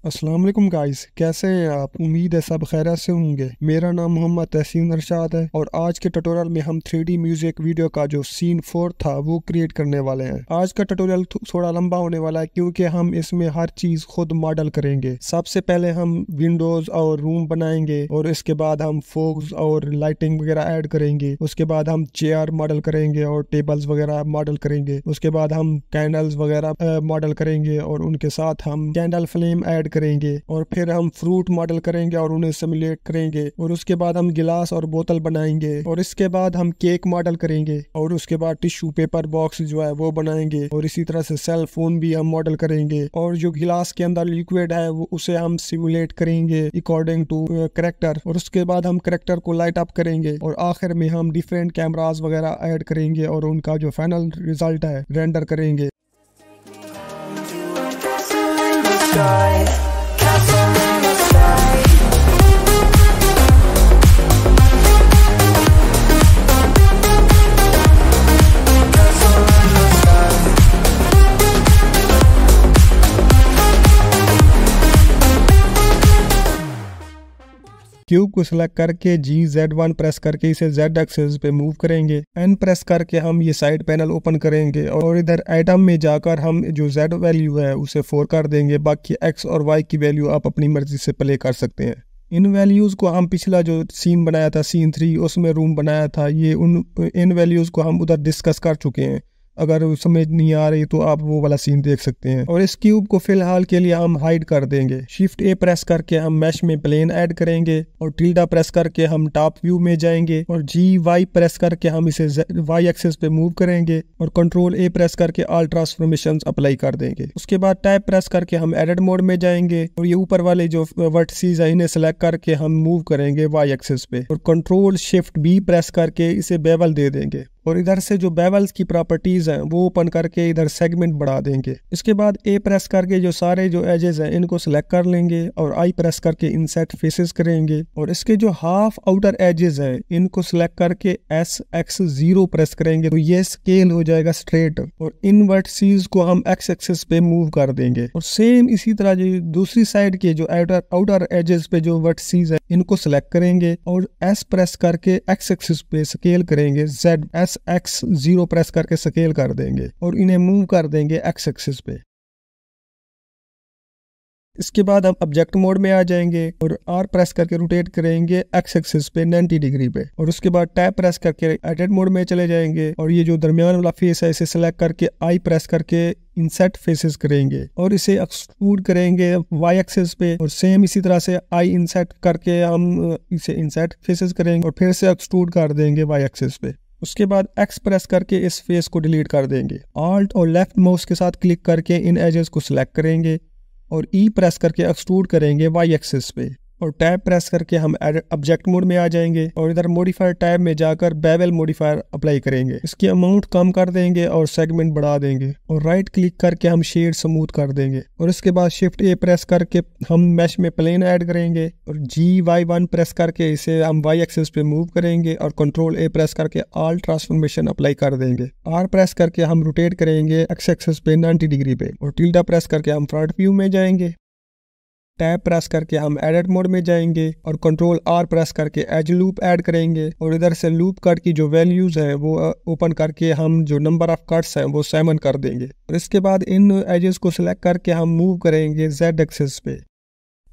अस्सलाम वालेकुम गाइस, कैसे हैं आप? उम्मीद है सब खैरियत से होंगे। मेरा नाम मोहम्मद तहसीन अरशाद है और आज के ट्यूटोरियल में हम 3D म्यूजिक वीडियो का जो सीन 4 था वो क्रिएट करने वाले हैं। आज का ट्यूटोरियल थोड़ा लंबा होने वाला है क्योंकि हम इसमें हर चीज खुद मॉडल करेंगे। सबसे पहले हम विंडोज और रूम बनाएंगे और इसके बाद हम फोक्स और लाइटिंग वगैरह ऐड करेंगे। उसके बाद हम चेयर मॉडल करेंगे और टेबल्स वगैरह मॉडल करेंगे। उसके बाद हम कैंडल्स वगैरह मॉडल करेंगे और उनके साथ हम कैंडल फ्लेम ऐड करेंगे और फिर हम फ्रूट मॉडल करेंगे और उन्हें सिमुलेट करेंगे और उसके बाद हम गिलास और बोतल बनाएंगे और इसके बाद हम केक मॉडल करेंगे और उसके बाद टिश्यू पेपर बॉक्स जो है वो बनाएंगे और इसी तरह से सेल फोन भी हम मॉडल करेंगे और जो गिलास के अंदर लिक्विड है वो उसे हम सिमुलेट करेंगे अकॉर्डिंग टू करेक्टर और उसके बाद हम करेक्टर को लाइट अप करेंगे और आखिर में हम डिफरेंट कैमरास वगैरह ऐड करेंगे और उनका जो फाइनल रिजल्ट है रेंडर करेंगे। Castle in the sky. Cube को सिलेक्ट करके GZ1 प्रेस करके इसे Z एक्सिस पे मूव करेंगे। N प्रेस करके हम ये साइड पैनल ओपन करेंगे और इधर आइटम में जाकर हम जो Z वैल्यू है उसे 4 कर देंगे। बाकी X और Y की वैल्यू आप अपनी मर्जी से प्ले कर सकते हैं। इन वैल्यूज़ को हम पिछला जो सीन बनाया था सीन 3 उसमें रूम बनाया था, ये इन वैल्यूज़ को हम उधर डिस्कस कर चुके हैं। अगर समझ नहीं आ रही तो आप वो वाला सीन देख सकते हैं। और इस क्यूब को फिलहाल के लिए हम हाइड कर देंगे। शिफ्ट A प्रेस करके हम मैश में प्लेन ऐड करेंगे और टिल्डा प्रेस करके हम टॉप व्यू में जाएंगे और GY प्रेस करके हम इसे Y एक्सिस पे मूव करेंगे और कंट्रोल A प्रेस करके ऑल ट्रांसफॉर्मेशंस अप्लाई कर देंगे। उसके बाद टैब प्रेस करके हम एडिट मोड में जाएंगे और ये ऊपर वाले जो वर्टिसेस है इन्हें सेलेक्ट करके हम मूव करेंगे Y एक्सिस पे और कंट्रोल शिफ्ट B प्रेस करके इसे बेवल दे देंगे और इधर से जो बेवल्स की प्रॉपर्टीज हैं वो ओपन करके इधर सेगमेंट बढ़ा देंगे। इसके बाद A प्रेस करके जो सारे जो एजेस हैं इनको सिलेक्ट कर लेंगे और I प्रेस करके इनसेट फेसेस करेंगे और इसके जो हाफ आउटर एजेस हैं इनको सिलेक्ट करके SX0 प्रेस करेंगे तो ये स्केल हो जाएगा स्ट्रेट और इन वर्टिसेस को हम X एक्सिस पे मूव कर देंगे। और सेम इसी तरह जो दूसरी साइड के जो आउटर एजेस पे जो वर्टिसेस हैं इनको सिलेक्ट करेंगे और S प्रेस करके X एक्सिस पे स्केल करेंगे, SX0 प्रेस करके स्केल कर देंगे और इन्हें मूव कर देंगे X एक्सिस पे। इसके बाद हम ऑब्जेक्ट मोड में आ जाएंगे और R प्रेस करके रोटेट करेंगे X एक्सिस पे 90 डिग्री पे और उसके बाद टैब प्रेस करके एडिट मोड में चले जाएंगे और ये जो दरमियान वाला फेस है इसे सिलेक्ट करके I प्रेस करके इंसर्ट फेसेस करेंगे और इसे एक्सट्रूड करेंगे Y एक्सिस पे और सेम इसी तरह से I इंसर्ट करके हम इसे इंसर्ट फेसेस करेंगे और फिर से एक्सट्रूड कर देंगे Y एक्सिस पे। उसके बाद X प्रेस करके इस फेस को डिलीट कर देंगे। ऑल्ट और लेफ्ट माउस के साथ क्लिक करके इन एजेस को सिलेक्ट करेंगे और E प्रेस करके एक्सट्रूड करेंगे Y एक्सिस पे और टैब प्रेस करके हम ऑब्जेक्ट मोड में आ जाएंगे और इधर मॉडिफायर टैब में जाकर बेवल मॉडिफायर अप्लाई करेंगे। इसकी अमाउंट कम कर देंगे और सेगमेंट बढ़ा देंगे और राइट क्लिक करके हम शेड स्मूथ कर देंगे और इसके बाद शिफ्ट A प्रेस करके हम मैश में प्लेन ऐड करेंगे और GY1 प्रेस करके इसे हम Y एक्सिस पे मूव करेंगे और कंट्रोल A प्रेस करके ऑल ट्रांसफॉर्मेशन अप्लाई कर देंगे। R प्रेस करके हम रोटेट करेंगे X एक्सिस पे 90 डिग्री पे और टिल्डा प्रेस करके हम फ्रंट व्यू में जाएंगे। टैब प्रेस करके हम एडिट मोड में जाएंगे और कंट्रोल R प्रेस करके एज लूप ऐड करेंगे और इधर से लूप कट की जो वैल्यूज है वो ओपन करके हम जो नंबर ऑफ कट्स हैं वो 7 कर देंगे और इसके बाद इन एजेस को सिलेक्ट करके हम मूव करेंगे Z एक्सिस पे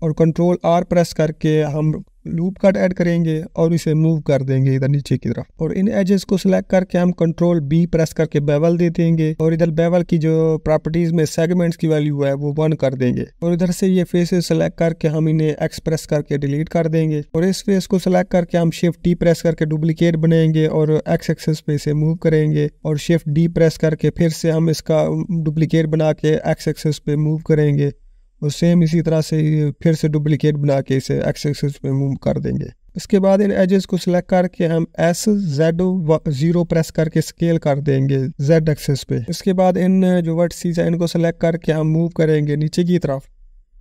और कंट्रोल R प्रेस करके हम लूप कट ऐड करेंगे और इसे मूव कर देंगे इधर नीचे की तरफ और इन एजेस को सिलेक्ट करके हम कंट्रोल B प्रेस करके बेवल दे देंगे और इधर बेवल की जो प्रॉपर्टीज में सेगमेंट्स की वैल्यू है वो 1 कर देंगे और इधर से ये फेसेस सिलेक्ट करके हम इन्हें X प्रेस करके डिलीट कर देंगे और इस फेस को सिलेक्ट करके हम शिफ्ट D प्रेस करके डुप्लीकेट बनाएंगे और X एक्सिस पे इसे मूव करेंगे और शिफ्ट D प्रेस करके फिर से हम इसका डुप्लीकेट बना के X एक्सिस पे मूव करेंगे और सेम इसी तरह से फिर से डुप्लीकेट बना के इसे X एक्सिस पे मूव कर देंगे। इसके बाद इन एजेस को सिलेक्ट करके हम SZ0 प्रेस करके स्केल कर देंगे Z एक्सिस पे। इसके बाद इन जो वर्टिसेस हैं इनको सिलेक्ट करके हम मूव करेंगे नीचे की तरफ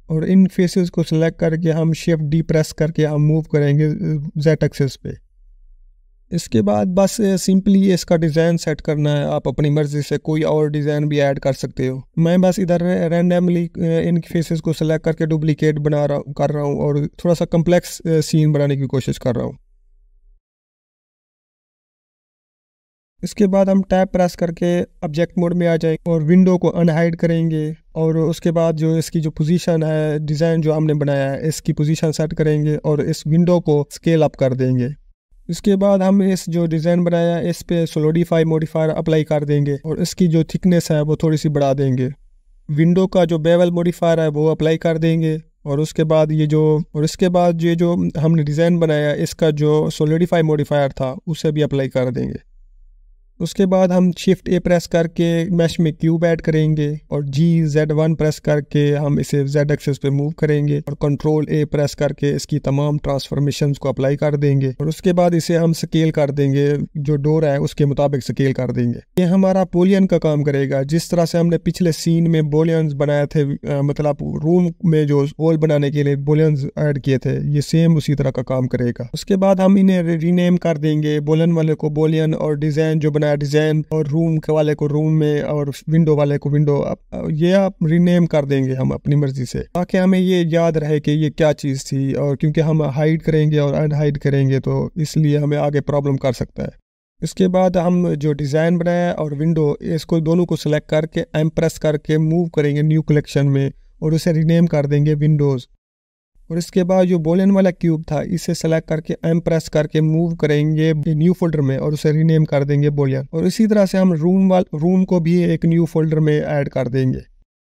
और इन फेसेस को सिलेक्ट करके हम शिफ्ट D प्रेस करके हम मूव करेंगे Z एक्सिस पे। इसके बाद बस सिंपली इसका डिज़ाइन सेट करना है। आप अपनी मर्ज़ी से कोई और डिज़ाइन भी ऐड कर सकते हो। मैं बस इधर रैंडमली इनकी फेसेस को सिलेक्ट करके डुप्लीकेट कर रहा हूँ और थोड़ा सा कम्प्लेक्स सीन बनाने की कोशिश कर रहा हूँ। इसके बाद हम टैब प्रेस करके ऑब्जेक्ट मोड में आ जाएंगे और विंडो को अनहाइड करेंगे और उसके बाद जो इसकी जो पोजीशन है, डिज़ाइन जो हमने बनाया है, इसकी पोजीशन सेट करेंगे और इस विंडो को स्केल अप कर देंगे। इसके बाद हम इस जो डिज़ाइन बनाया है इस पे सोलिडिफाई मॉडिफायर अप्लाई कर देंगे और इसकी जो थिकनेस है वो थोड़ी सी बढ़ा देंगे। विंडो का जो बेवल मॉडिफायर है वो अप्लाई कर देंगे और उसके बाद ये जो हमने डिज़ाइन बनाया इसका जो सोलिडिफाई मॉडिफायर था उसे भी अप्लाई कर देंगे। उसके बाद हम शिफ्ट ए प्रेस करके मैश में क्यूब ऐड करेंगे और GZ1 प्रेस करके हम इसे Z एक्सिस पे मूव करेंगे और कंट्रोल ए प्रेस करके इसकी तमाम ट्रांसफॉर्मेशंस को अप्लाई कर देंगे और उसके बाद इसे हम स्केल कर देंगे, जो डोर है उसके मुताबिक स्केल कर देंगे। ये हमारा बोलियन का काम करेगा। जिस तरह से हमने पिछले सीन में बोलियंस बनाए थे, मतलब रूम में जो होल बनाने के लिए बोलियंस ऐड किए थे, ये सेम उसी तरह का काम करेगा। उसके बाद हम इन्हें रीनेम कर देंगे, बोलियन वाले को बोलियन और डिज़ाइन जो डिज़ाइन और रूम के वाले को रूम में और विंडो वाले को विंडो। ये आप रीनेम कर देंगे हम अपनी मर्जी से, ताकि हमें ये याद रहे कि ये क्या चीज़ थी। और क्योंकि हम हाइड करेंगे और अनहाइड करेंगे तो इसलिए हमें आगे प्रॉब्लम कर सकता है। इसके बाद हम जो डिज़ाइन बनाया और विंडो, इसको दोनों को सिलेक्ट करके एम प्रेस करके मूव करेंगे न्यू कलेक्शन में और उसे रीनेम कर देंगे विंडोज़। और इसके बाद जो बोलियन वाला क्यूब था इसे सेलेक्ट करके एम प्रेस करके मूव करेंगे न्यू फोल्डर में और उसे रीनेम कर देंगे बोलियन। और इसी तरह से हम रूम को भी एक न्यू फोल्डर में ऐड कर देंगे।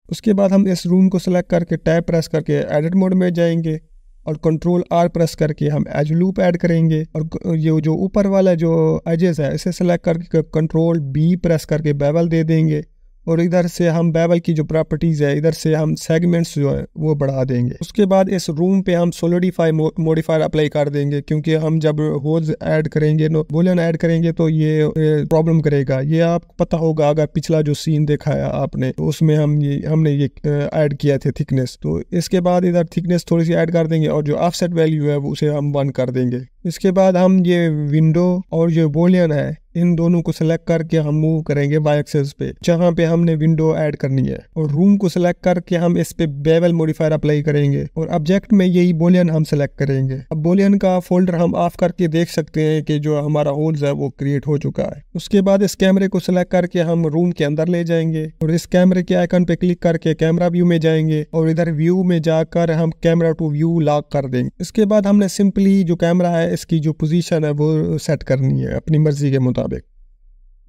उसके बाद हम इस रूम को सेलेक्ट करके टैब प्रेस करके एडिट मोड में जाएंगे और कंट्रोल R प्रेस करके हम एज लूप ऐड करेंगे और ये जो ऊपर वाला जो एजेस है इसे सेलेक्ट करके कंट्रोल B प्रेस करके बेवल दे देंगे और इधर से हम बेवल की जो प्रॉपर्टीज़ है इधर से हम सेगमेंट्स जो है वो बढ़ा देंगे। उसके बाद इस रूम पे हम सोलिडिफाई मॉडिफायर अप्लाई कर देंगे, क्योंकि हम जब होल्स ऐड करेंगे, बोलियन ऐड करेंगे तो ये प्रॉब्लम करेगा। ये आपको पता होगा अगर पिछला जो सीन देखा है आपने, तो उसमें हमने ये ऐड किया थे थिकनेस। तो इसके बाद इधर थिकनेस थोड़ी सी ऐड कर देंगे और जो ऑफसेट वैल्यू है वो उसे हम 1 कर देंगे। इसके बाद हम ये विंडो और जो बोलियन है इन दोनों को सिलेक्ट करके हम मूव करेंगे Y एक्सिस पे, जहाँ पे हमने विंडो ऐड करनी है। और रूम को सिलेक्ट करके हम इस पे बेवल मॉडिफायर अप्लाई करेंगे और ऑब्जेक्ट में यही बोलियन हम सिलेक्ट करेंगे। अब बोलियन का फोल्डर हम ऑफ करके देख सकते हैं कि जो हमारा होल्स है वो क्रिएट हो चुका है। उसके बाद इस कैमरे को सिलेक्ट करके हम रूम के अंदर ले जाएंगे और इस कैमरे के आइकन पे क्लिक करके कैमरा व्यू में जाएंगे और इधर व्यू में जाकर हम कैमरा टू व्यू लॉक कर देंगे। इसके बाद हमने सिंपली जो कैमरा है इसकी जो पोजीशन है वो सेट करनी है अपनी मर्जी के मुताबिक।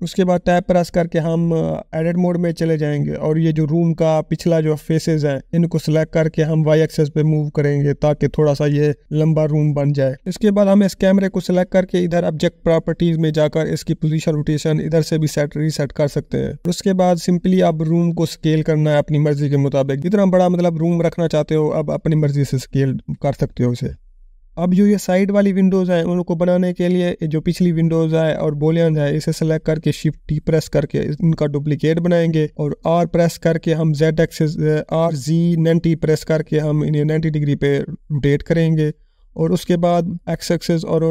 उसके बाद टैब प्रेस करके हम एडिट मोड में चले जाएंगे और ये जो रूम का पिछला जो फेसेस है इनको सिलेक्ट करके हम Y एक्सिस पे मूव करेंगे ताकि थोड़ा सा ये लंबा रूम बन जाए। इसके बाद हम इस कैमरे को सिलेक्ट करके इधर ऑब्जेक्ट प्रॉपर्टीज में जाकर इसकी पोजीशन रोटेशन इधर से भी रीसेट कर सकते हैं। उसके बाद सिंपली अब रूम को स्केल करना है अपनी मर्जी के मुताबिक। जितना बड़ा मतलब रूम रखना चाहते हो अब अपनी मर्जी से स्केल कर सकते हो उसे। अब जो ये साइड वाली विंडोज़ हैं उनको बनाने के लिए जो पिछली विंडोज़ है और बोलियन है इसे सेलेक्ट करके शिफ्ट T प्रेस करके इनका डुप्लीकेट बनाएंगे और R प्रेस करके हम Z एक्सिस RZ90 प्रेस करके हम इन्हें 90 डिग्री पे रोटेट करेंगे और उसके बाद X एक्सिस और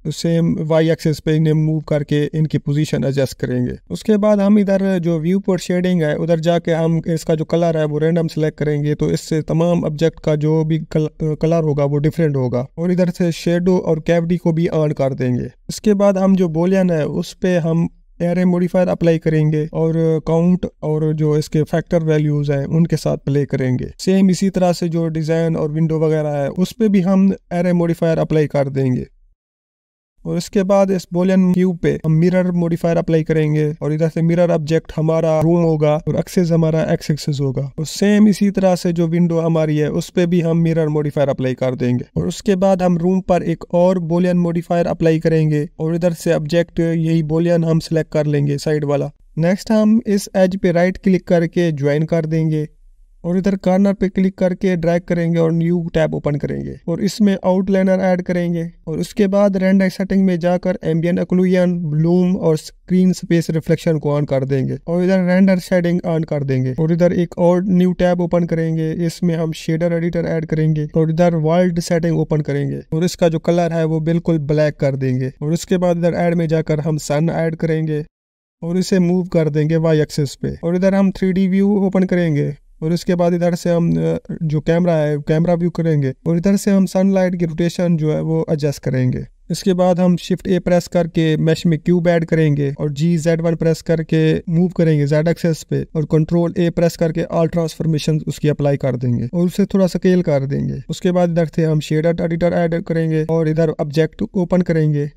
सेम Y एक्सिस पे इन्हें मूव करके इनकी पोजीशन एडजस्ट करेंगे। उसके बाद हम इधर जो व्यू पर शेडिंग है उधर जाके हम इसका जो कलर है वो रैंडम सेलेक्ट करेंगे, तो इससे तमाम ऑब्जेक्ट का जो भी कलर होगा वो डिफरेंट होगा और इधर से शेडो और कैविटी को भी ऑन कर देंगे। इसके बाद हम जो बोलियन है उस पे हम एरे मॉडिफायर अप्लाई करेंगे और काउंट और जो इसके फैक्टर वैल्यूज हैं उनके साथ प्ले करेंगे। सेम इसी तरह से जो डिज़ाइन और विंडो वगैरह है उस पे भी हम एरे मॉडिफायर अप्लाई कर देंगे और इसके बाद इस बोलियन क्यूब पे हम मिरर मॉडिफायर अप्लाई करेंगे और इधर से मिरर ऑब्जेक्ट हमारा रूम होगा और एक्सिस हमारा X एक्सिस होगा और सेम इसी तरह से जो विंडो हमारी है उस पे भी हम मिरर मॉडिफायर अप्लाई कर देंगे और उसके बाद हम रूम पर एक और बोलियन मॉडिफायर अप्लाई करेंगे और इधर से ऑब्जेक्ट यही बोलियन हम सिलेक्ट कर लेंगे साइड वाला। नेक्स्ट हम इस एज पे राइट क्लिक करके ज्वाइन कर देंगे और इधर कॉर्नर पे क्लिक करके ड्रैग करेंगे और न्यू टैब ओपन करेंगे और इसमें आउटलाइनर ऐड करेंगे और उसके बाद रेंडर सेटिंग में जाकर एम्बिएंट ओक्लूजन, ब्लूम और स्क्रीन स्पेस रिफ्लेक्शन को ऑन कर देंगे और इधर रेंडर शेडिंग ऑन कर देंगे और इधर एक और न्यू टैब ओपन करेंगे। इसमें हम शेडर एडिटर ऐड करेंगे और इधर वर्ल्ड सेटिंग ओपन करेंगे और इसका जो कलर है वो बिल्कुल ब्लैक कर देंगे और उसके बाद इधर ऐड में जाकर हम सन ऐड करेंगे और इसे मूव कर देंगे वाई एक्सिस पे और इधर हम 3D व्यू ओपन करेंगे और इसके बाद इधर से हम जो कैमरा है कैमरा व्यू करेंगे और इधर से हम सनलाइट की रोटेशन जो है वो एडजस्ट करेंगे। इसके बाद हम शिफ्ट ए प्रेस करके मैश में क्यूब ऐड करेंगे और GZ1 प्रेस करके मूव करेंगे Z एक्सेस पे और कंट्रोल ए प्रेस करके ऑल ट्रांसफॉर्मेशन उसकी अप्लाई कर देंगे और उसे थोड़ा स्केल कर देंगे। उसके बाद इधर से हम शेडर एडिटर ऐड करेंगे और इधर ऑब्जेक्ट ओपन करेंगे।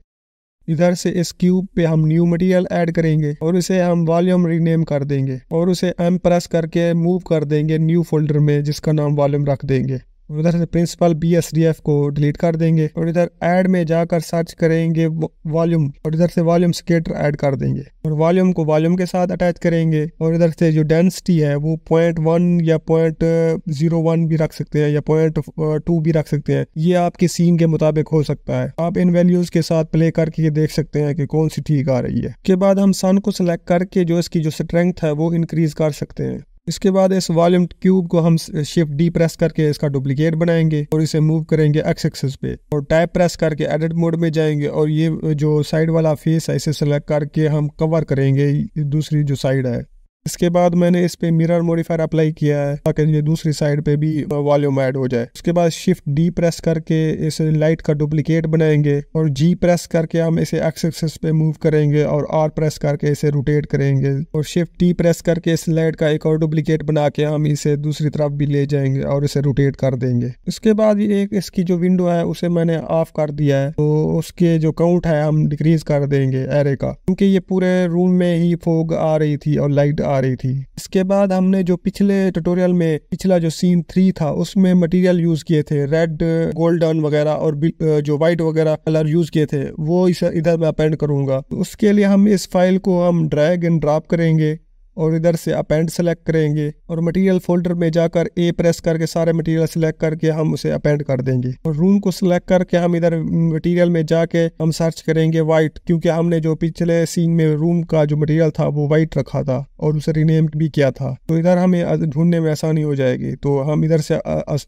इधर से इस क्यूब पे हम न्यू मटेरियल ऐड करेंगे और इसे हम वॉल्यूम रीनेम कर देंगे और उसे M प्रेस करके मूव कर देंगे न्यू फोल्डर में जिसका नाम वॉल्यूम रख देंगे। उधर से प्रिंसिपल BSDF को डिलीट कर देंगे और इधर ऐड में जाकर सर्च करेंगे वॉल्यूम और इधर से वॉल्यूम स्केटर ऐड कर देंगे और वॉल्यूम को वॉल्यूम के साथ अटैच करेंगे और इधर से जो डेंसिटी है वो 0.1 या 0.01 भी रख सकते हैं या 0.2 भी रख सकते हैं। ये आपके सीन के मुताबिक हो सकता है। आप इन वैल्यूज के साथ प्ले करके देख सकते हैं कि कौन सी ठीक आ रही है। इसके बाद हम सन को सिलेक्ट करके जो इसकी जो स्ट्रेंथ है वो इंक्रीज कर सकते हैं। इसके बाद इस वॉल्यूम क्यूब को हम शिफ्ट D प्रेस करके इसका डुप्लीकेट बनाएंगे और इसे मूव करेंगे X एक्सिस पे और टैब प्रेस करके एडिट मोड में जाएंगे और ये जो साइड वाला फेस है इसे सेलेक्ट करके हम कवर करेंगे दूसरी जो साइड है। इसके बाद मैंने इस पे मिरर मॉडिफायर अप्लाई किया है ताकि ये दूसरी साइड पे भी वॉल्यूम ऐड हो जाए। उसके बाद शिफ्ट D प्रेस करके इस लाइट का डुप्लीकेट बनाएंगे और G प्रेस करके हम इसे X एक्सिस पे मूव करेंगे और R प्रेस करके इसे रोटेट करेंगे और शिफ्ट T प्रेस करके इस लाइट का एक और डुप्लीकेट बना के हम इसे दूसरी तरफ भी ले जाएंगे और इसे रोटेट कर देंगे। उसके बाद ये एक इसकी जो विंडो है उसे मैंने ऑफ कर दिया है तो उसके जो काउंट है हम डिक्रीज कर देंगे एरे का, क्योंकि ये पूरे रूम में ही फोग आ रही थी और लाइट आ रही थी। इसके बाद हमने जो पिछले ट्यूटोरियल में पिछला जो सीन 3 था उसमें मटेरियल यूज किए थे, रेड, गोल्डन वगैरह और जो व्हाइट वगैरह कलर यूज किए थे वो इधर मैं अपेंड करूंगा। उसके लिए हम इस फाइल को हम ड्रैग एंड ड्रॉप करेंगे और इधर से अपेंड सेलेक्ट करेंगे और मटेरियल फोल्डर में जाकर A प्रेस करके सारे मटेरियल सेलेक्ट करके हम उसे अपेंड कर देंगे और रूम को सिलेक्ट करके हम इधर मटेरियल में जाके हम सर्च करेंगे वाइट, क्योंकि हमने जो पिछले सीन में रूम का जो मटेरियल था वो वाइट रखा था और उसे रीनेम भी किया था, तो इधर हमें ढूंढने में आसानी हो जाएगी, तो हम इधर से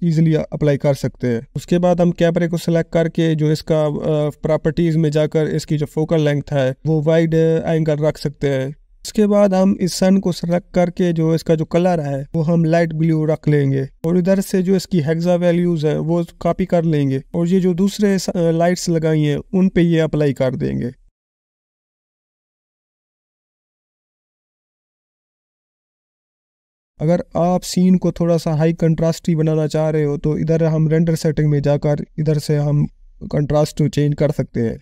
इजिली अप्लाई कर सकते हैं। उसके बाद हम कैमरे को सिलेक्ट करके जो इसका प्रॉपर्टीज में जाकर इसकी जो फोकल लेंथ है वो वाइड एंगल रख सकते हैं। इसके बाद हम इस सन को सेलेक्ट करके जो इसका जो कलर है वो हम लाइट ब्लू रख लेंगे और इधर से जो इसकी हेक्सा वैल्यूज है वो कॉपी कर लेंगे और ये जो दूसरे लाइट्स लगाई हैं उन पे ये अप्लाई कर देंगे। अगर आप सीन को थोड़ा सा हाई कंट्रास्टी बनाना चाह रहे हो तो इधर हम रेंडर सेटिंग में जाकर इधर से हम कंट्रास्ट चेंज कर सकते हैं।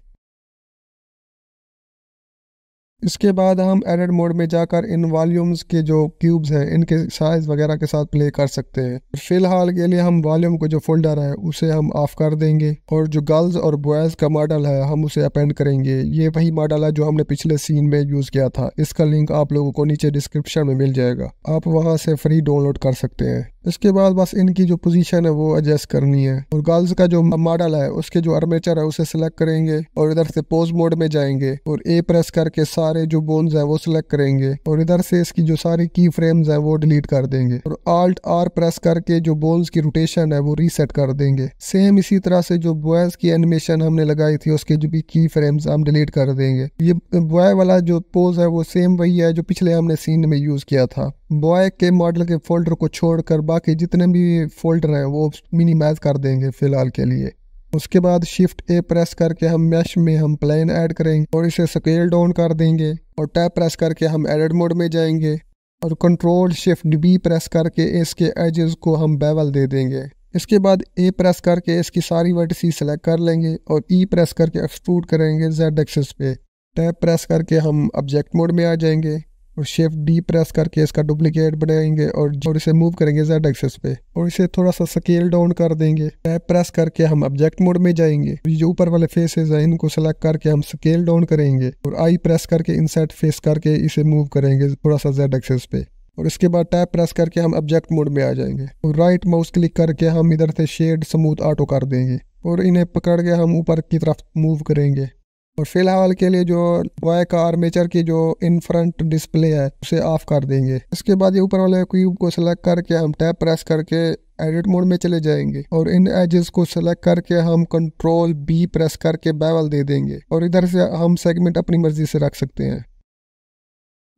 इसके बाद हम एडिट मोड में जाकर इन वॉल्यूम्स के जो क्यूब्स हैं इनके साइज वगैरह के साथ प्ले कर सकते हैं। फिलहाल के लिए हम वॉल्यूम को जो फोल्डर है उसे हम ऑफ कर देंगे और जो गर्ल्स और बॉयज़ का मॉडल है हम उसे अपेंड करेंगे। ये वही मॉडल है जो हमने पिछले सीन में यूज़ किया था। इसका लिंक आप लोगों को नीचे डिस्क्रिप्शन में मिल जाएगा, आप वहाँ से फ्री डाउनलोड कर सकते हैं। इसके बाद बस इनकी जो पोजीशन है वो एडजस्ट करनी है और गर्ल्स का जो मॉडल है उसके जो आर्मेचर है उसे सिलेक्ट करेंगे और इधर से पोज मोड में जाएंगे और A प्रेस करके सारे जो बोन्स है वो सिलेक्ट करेंगे और इधर से इसकी जो सारी की फ्रेम्स है वो डिलीट कर देंगे और Alt R प्रेस करके जो बोन्स की रोटेशन है वो रीसेट कर देंगे। सेम इसी तरह से जो बॉयज की एनिमेशन हमने लगाई थी उसके जो भी की फ्रेम्स हम डिलीट कर देंगे। ये बॉय वाला जो पोज है वो सेम वही है जो पिछले हमने सीन में यूज किया था। बॉय के मॉडल के फोल्डर को छोड़कर बाकी जितने भी फोल्डर हैं वो मिनिमाइज कर देंगे फिलहाल के लिए। उसके बाद शिफ्ट A प्रेस करके हम मैश में हम प्लेन ऐड करेंगे और इसे स्केल डाउन कर देंगे और टैब प्रेस करके हम एडिट मोड में जाएंगे और कंट्रोल शिफ्ट B प्रेस करके इसके एजेस को हम बेवल दे देंगे। इसके बाद A प्रेस करके इसकी सारी वर्टिसेस सेलेक्ट कर लेंगे और E प्रेस करके एक्सट्रूड करेंगे Z एक्सिस पे। टैब प्रेस करके हम ऑब्जेक्ट मोड में आ जाएंगे और शिफ्ट D प्रेस करके इसका डुप्लीकेट बनाएंगे और इसे मूव करेंगे Z एक्सिस पे और इसे थोड़ा सा स्केल डाउन कर देंगे। टैब प्रेस करके हम ऑब्जेक्ट मोड में जाएंगे, जो ऊपर वाले फेसेस हैं इनको सेलेक्ट करके हम स्केल डाउन करेंगे और I प्रेस करके इंसर्ट फेस करके इसे मूव करेंगे थोड़ा सा Z एक्सिस पे। और इसके बाद टैब प्रेस करके हम ऑब्जेक्ट मोड में आ जाएंगे और राइट माउस क्लिक करके हम इधर से शेड स्मूथ ऑटो कर देंगे और इन्हें पकड़ के हम ऊपर की तरफ मूव करेंगे। और फिलहाल के लिए जो वाई का आर्मेचर की जो इन फ्रंट डिस्प्ले है उसे ऑफ कर देंगे। इसके बाद ये ऊपर वाले क्यूब को सिलेक्ट करके हम टैब प्रेस करके एडिट मोड में चले जाएंगे और इन एजेस को सिलेक्ट करके हम कंट्रोल बी प्रेस करके बेवल दे देंगे और इधर से हम सेगमेंट अपनी मर्जी से रख सकते हैं।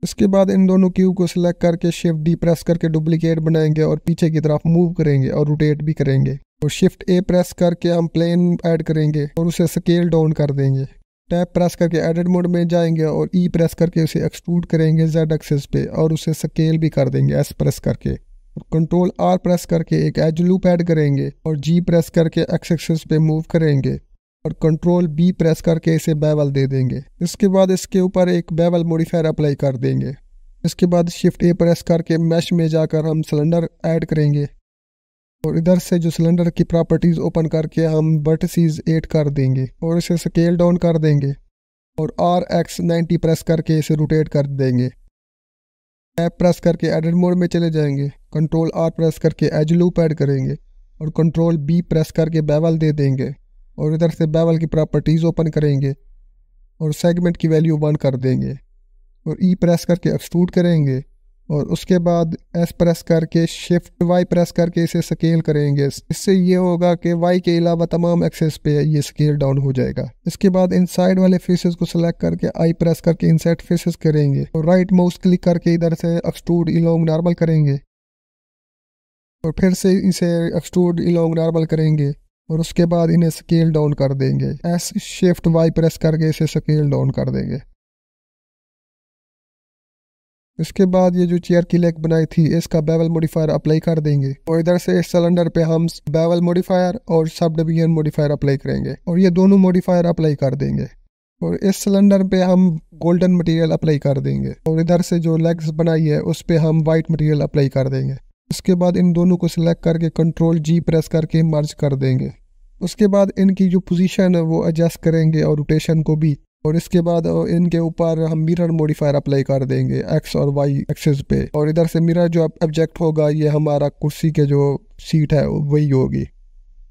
इसके बाद इन दोनों क्यूब को सिलेक्ट करके शिफ्ट डी प्रेस करके डुप्लीकेट बनाएंगे और पीछे की तरफ मूव करेंगे और रोटेट भी करेंगे और शिफ्ट ए प्रेस करके हम प्लेन ऐड करेंगे और उसे स्केल डाउन कर देंगे। टैब प्रेस करके एडिट मोड में जाएंगे और ई प्रेस करके उसे एक्सट्रूड करेंगे जेड एक्सिस पे और उसे स्केल भी कर देंगे एस प्रेस करके और कंट्रोल आर प्रेस करके एक एज लूप ऐड करेंगे और जी प्रेस करके एक्स एक्सिस पे मूव करेंगे और कंट्रोल बी प्रेस करके इसे बेवल दे देंगे। इसके बाद इसके ऊपर एक बेवल मॉडिफायर अप्लाई कर देंगे। इसके बाद शिफ्ट ए प्रेस करके मैश में जाकर हम सिलेंडर ऐड करेंगे और इधर से जो सिलेंडर की प्रॉपर्टीज ओपन करके हम वर्टिसेस ऐड कर देंगे और इसे स्केल डाउन कर देंगे और RX90 प्रेस करके इसे रोटेट कर देंगे। टैब प्रेस करके एडिट मोड में चले जाएंगे, कंट्रोल आर प्रेस करके एज लूप ऐड करेंगे और कंट्रोल बी प्रेस करके बेवल दे देंगे और इधर से बेवल की प्रॉपर्टीज ओपन करेंगे और सेगमेंट की वैल्यू 1 कर देंगे और ई प्रेस करके एक्सट्रूड करेंगे और उसके बाद एस प्रेस करके शिफ्ट वाई प्रेस करके इसे स्केल करेंगे। इससे ये होगा कि वाई के अलावा तमाम एक्सेस पे ये स्केल डाउन हो जाएगा। इसके बाद इन साइड वाले फेसेस को सिलेक्ट करके आई प्रेस करके इनसाइड फेसेस करेंगे और राइट माउस क्लिक करके इधर से एक्सट्रूड इलोंग नॉर्मल करेंगे और फिर से इसे एक्सट्रूड इलोंग नॉर्मल करेंगे और उसके बाद इन्हें स्केल डाउन कर देंगे। एस शिफ्ट वाई प्रेस करके इसे स्केल डाउन कर देंगे। इसके बाद ये जो चेयर की लेग बनाई थी इसका बेवल मॉडिफायर अप्लाई कर देंगे और इधर से इस सिलेंडर पे हम बेवल मॉडिफायर और सब डिवीजन मॉडिफायर अप्लाई करेंगे और ये दोनों मॉडिफायर अप्लाई कर देंगे और इस सिलेंडर पे हम गोल्डन मटेरियल अप्लाई कर देंगे और इधर से जो लेग्स बनाई है उस पे हम वाइट मटेरियल अप्लाई कर देंगे। इसके बाद इन दोनों को सिलेक्ट करके कंट्रोल जी प्रेस करके मर्ज कर देंगे। उसके बाद इनकी जो पोजीशन है वो एडजस्ट करेंगे और रोटेशन को भी और इसके बाद इनके ऊपर हम मिरर मॉडिफायर अप्लाई कर देंगे एक्स और वाई एक्सिस पे और इधर से मिरर जो ऑब्जेक्ट होगा ये हमारा कुर्सी के जो सीट है वही होगी।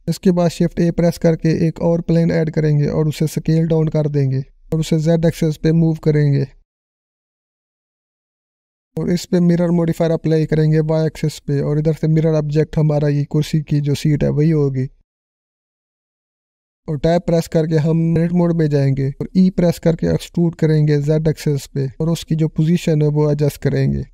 इसके बाद शिफ्ट ए प्रेस करके एक और प्लेन ऐड करेंगे और उसे स्केल डाउन कर देंगे और उसे जेड एक्सिस पे मूव करेंगे और इस पे मिरर मॉडिफायर अप्लाई करेंगे वाई एक्सिस पे और इधर से मिरर ऑब्जेक्ट हमारा ये कुर्सी की जो सीट है वही होगी और टैब प्रेस करके हम एडिट मोड में जाएंगे और ई प्रेस करके एक्सट्रूड करेंगे जेड एक्सिस पे और उसकी जो पोजीशन है वो एडजस्ट करेंगे।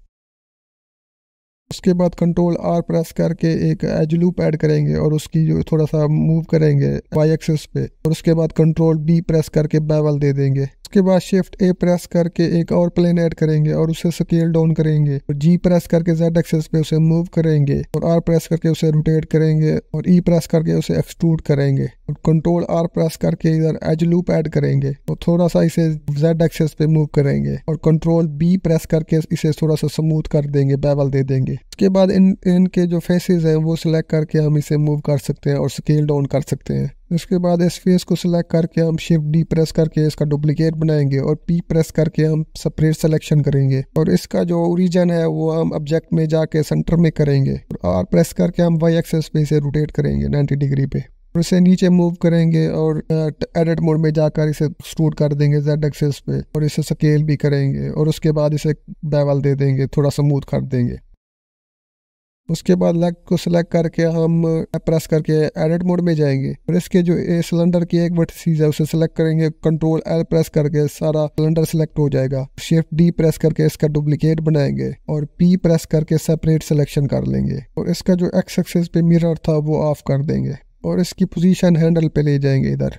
उसके बाद कंट्रोल आर प्रेस करके एक एज लूप ऐड करेंगे और उसकी जो थोड़ा सा मूव करेंगे वाई एक्सिस पे और उसके बाद कंट्रोल बी प्रेस करके बेवल दे देंगे। उसके बाद शिफ्ट ए प्रेस करके एक और प्लेन ऐड करेंगे और उसे स्केल डाउन करेंगे और जी प्रेस करके जेड एक्सिस पे उसे मूव करेंगे और आर प्रेस करके उसे रोटेट करेंगे और ई प्रेस करके उसे एक्सट्रूड करेंगे और कंट्रोल आर प्रेस करके इधर एज लूप ऐड करेंगे और थोड़ा सा इसे जेड एक्सिस पे मूव करेंगे और कंट्रोल बी प्रेस करके इसे थोड़ा सा स्मूथ कर देंगे, बेवल दे देंगे। उसके बाद इनके जो फेसेस हैं वो सिलेक्ट करके हम इसे मूव कर सकते हैं और स्केल डाउन कर सकते हैं। उसके बाद इस फेस को सिलेक्ट करके हम शिफ्ट डी प्रेस करके इसका डुप्लीकेट बनाएंगे और पी प्रेस करके हम सेपरेट सिलेक्शन करेंगे और इसका जो ओरिजिन है वो हम ऑब्जेक्ट में जाके सेंटर में करेंगे और आर प्रेस करके हम वाई एक्सिस पे इसे रोटेट करेंगे 90 डिग्री पे और इसे नीचे मूव करेंगे और एडिट मोड में जाकर इसे एक्सट्रूड कर देंगे जेड एक्सिस पे और इसे स्केल भी करेंगे और उसके बाद इसे बेवल दे देंगे, थोड़ा स्मूथ कर देंगे। उसके बाद लेग को सिलेक्ट करके हम प्रेस करके एडिट मोड में जाएंगे और इसके जो सिलेंडर की एक वर्टिसेस है उसे सिलेक्ट करेंगे, कंट्रोल एल प्रेस करके सारा सिलेंडर सिलेक्ट हो जाएगा। शिफ्ट डी प्रेस करके इसका डुप्लीकेट बनाएंगे और पी प्रेस करके सेपरेट सिलेक्शन कर लेंगे और इसका जो एक्स एक्सिस पे मिरर था वो ऑफ कर देंगे और इसकी पोजीशन हैंडल पे ले जाएंगे इधर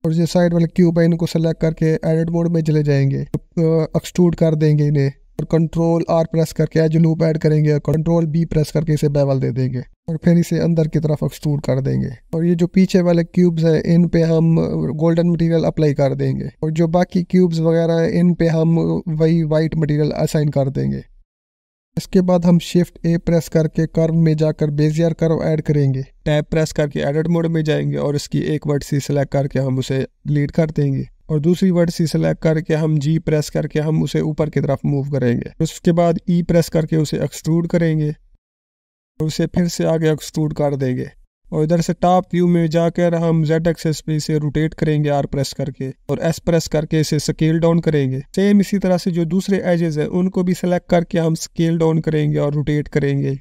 और ये साइड वाले क्यूब है इनको सेलेक्ट करके एडिट मोड में चले जाएंगे, एक्सट्रूड कर देंगे इन्हें और कंट्रोल आर प्रेस करके एज लूप ऐड करेंगे और कंट्रोल बी प्रेस करके इसे बेवल दे देंगे और फिर इसे अंदर की तरफ एक्सट्रूड कर देंगे और ये जो पीछे वाले क्यूब्स हैं इन पे हम गोल्डन मटेरियल अप्लाई कर देंगे और जो बाकी क्यूब्स वगैरह हैं इन पे हम वही वाइट मटेरियल असाइन कर देंगे। इसके बाद हम शिफ्ट ए प्रेस करके कर्व में जाकर बेजियर कर्व ऐड करेंगे। टैब प्रेस करके एडिट मोड में जाएंगे और इसकी एक वर्टिस सिलेक्ट करके हम उसे डिलीट कर देंगे और दूसरी वर्टिस सेलेक्ट करके हम जी प्रेस करके हम उसे ऊपर की तरफ मूव करेंगे। उसके बाद ई प्रेस करके उसे एक्सट्रूड करेंगे और उसे फिर से आगे एक्सट्रूड कर देंगे। और इधर से टॉप व्यू में जाकर हम Z एक्सेस पे इसे रोटेट करेंगे R प्रेस करके और S प्रेस करके इसे स्केल डाउन करेंगे। सेम इसी तरह से जो दूसरे एजेस हैं उनको भी सेलेक्ट करके हम स्केल डाउन करेंगे और रोटेट करेंगे।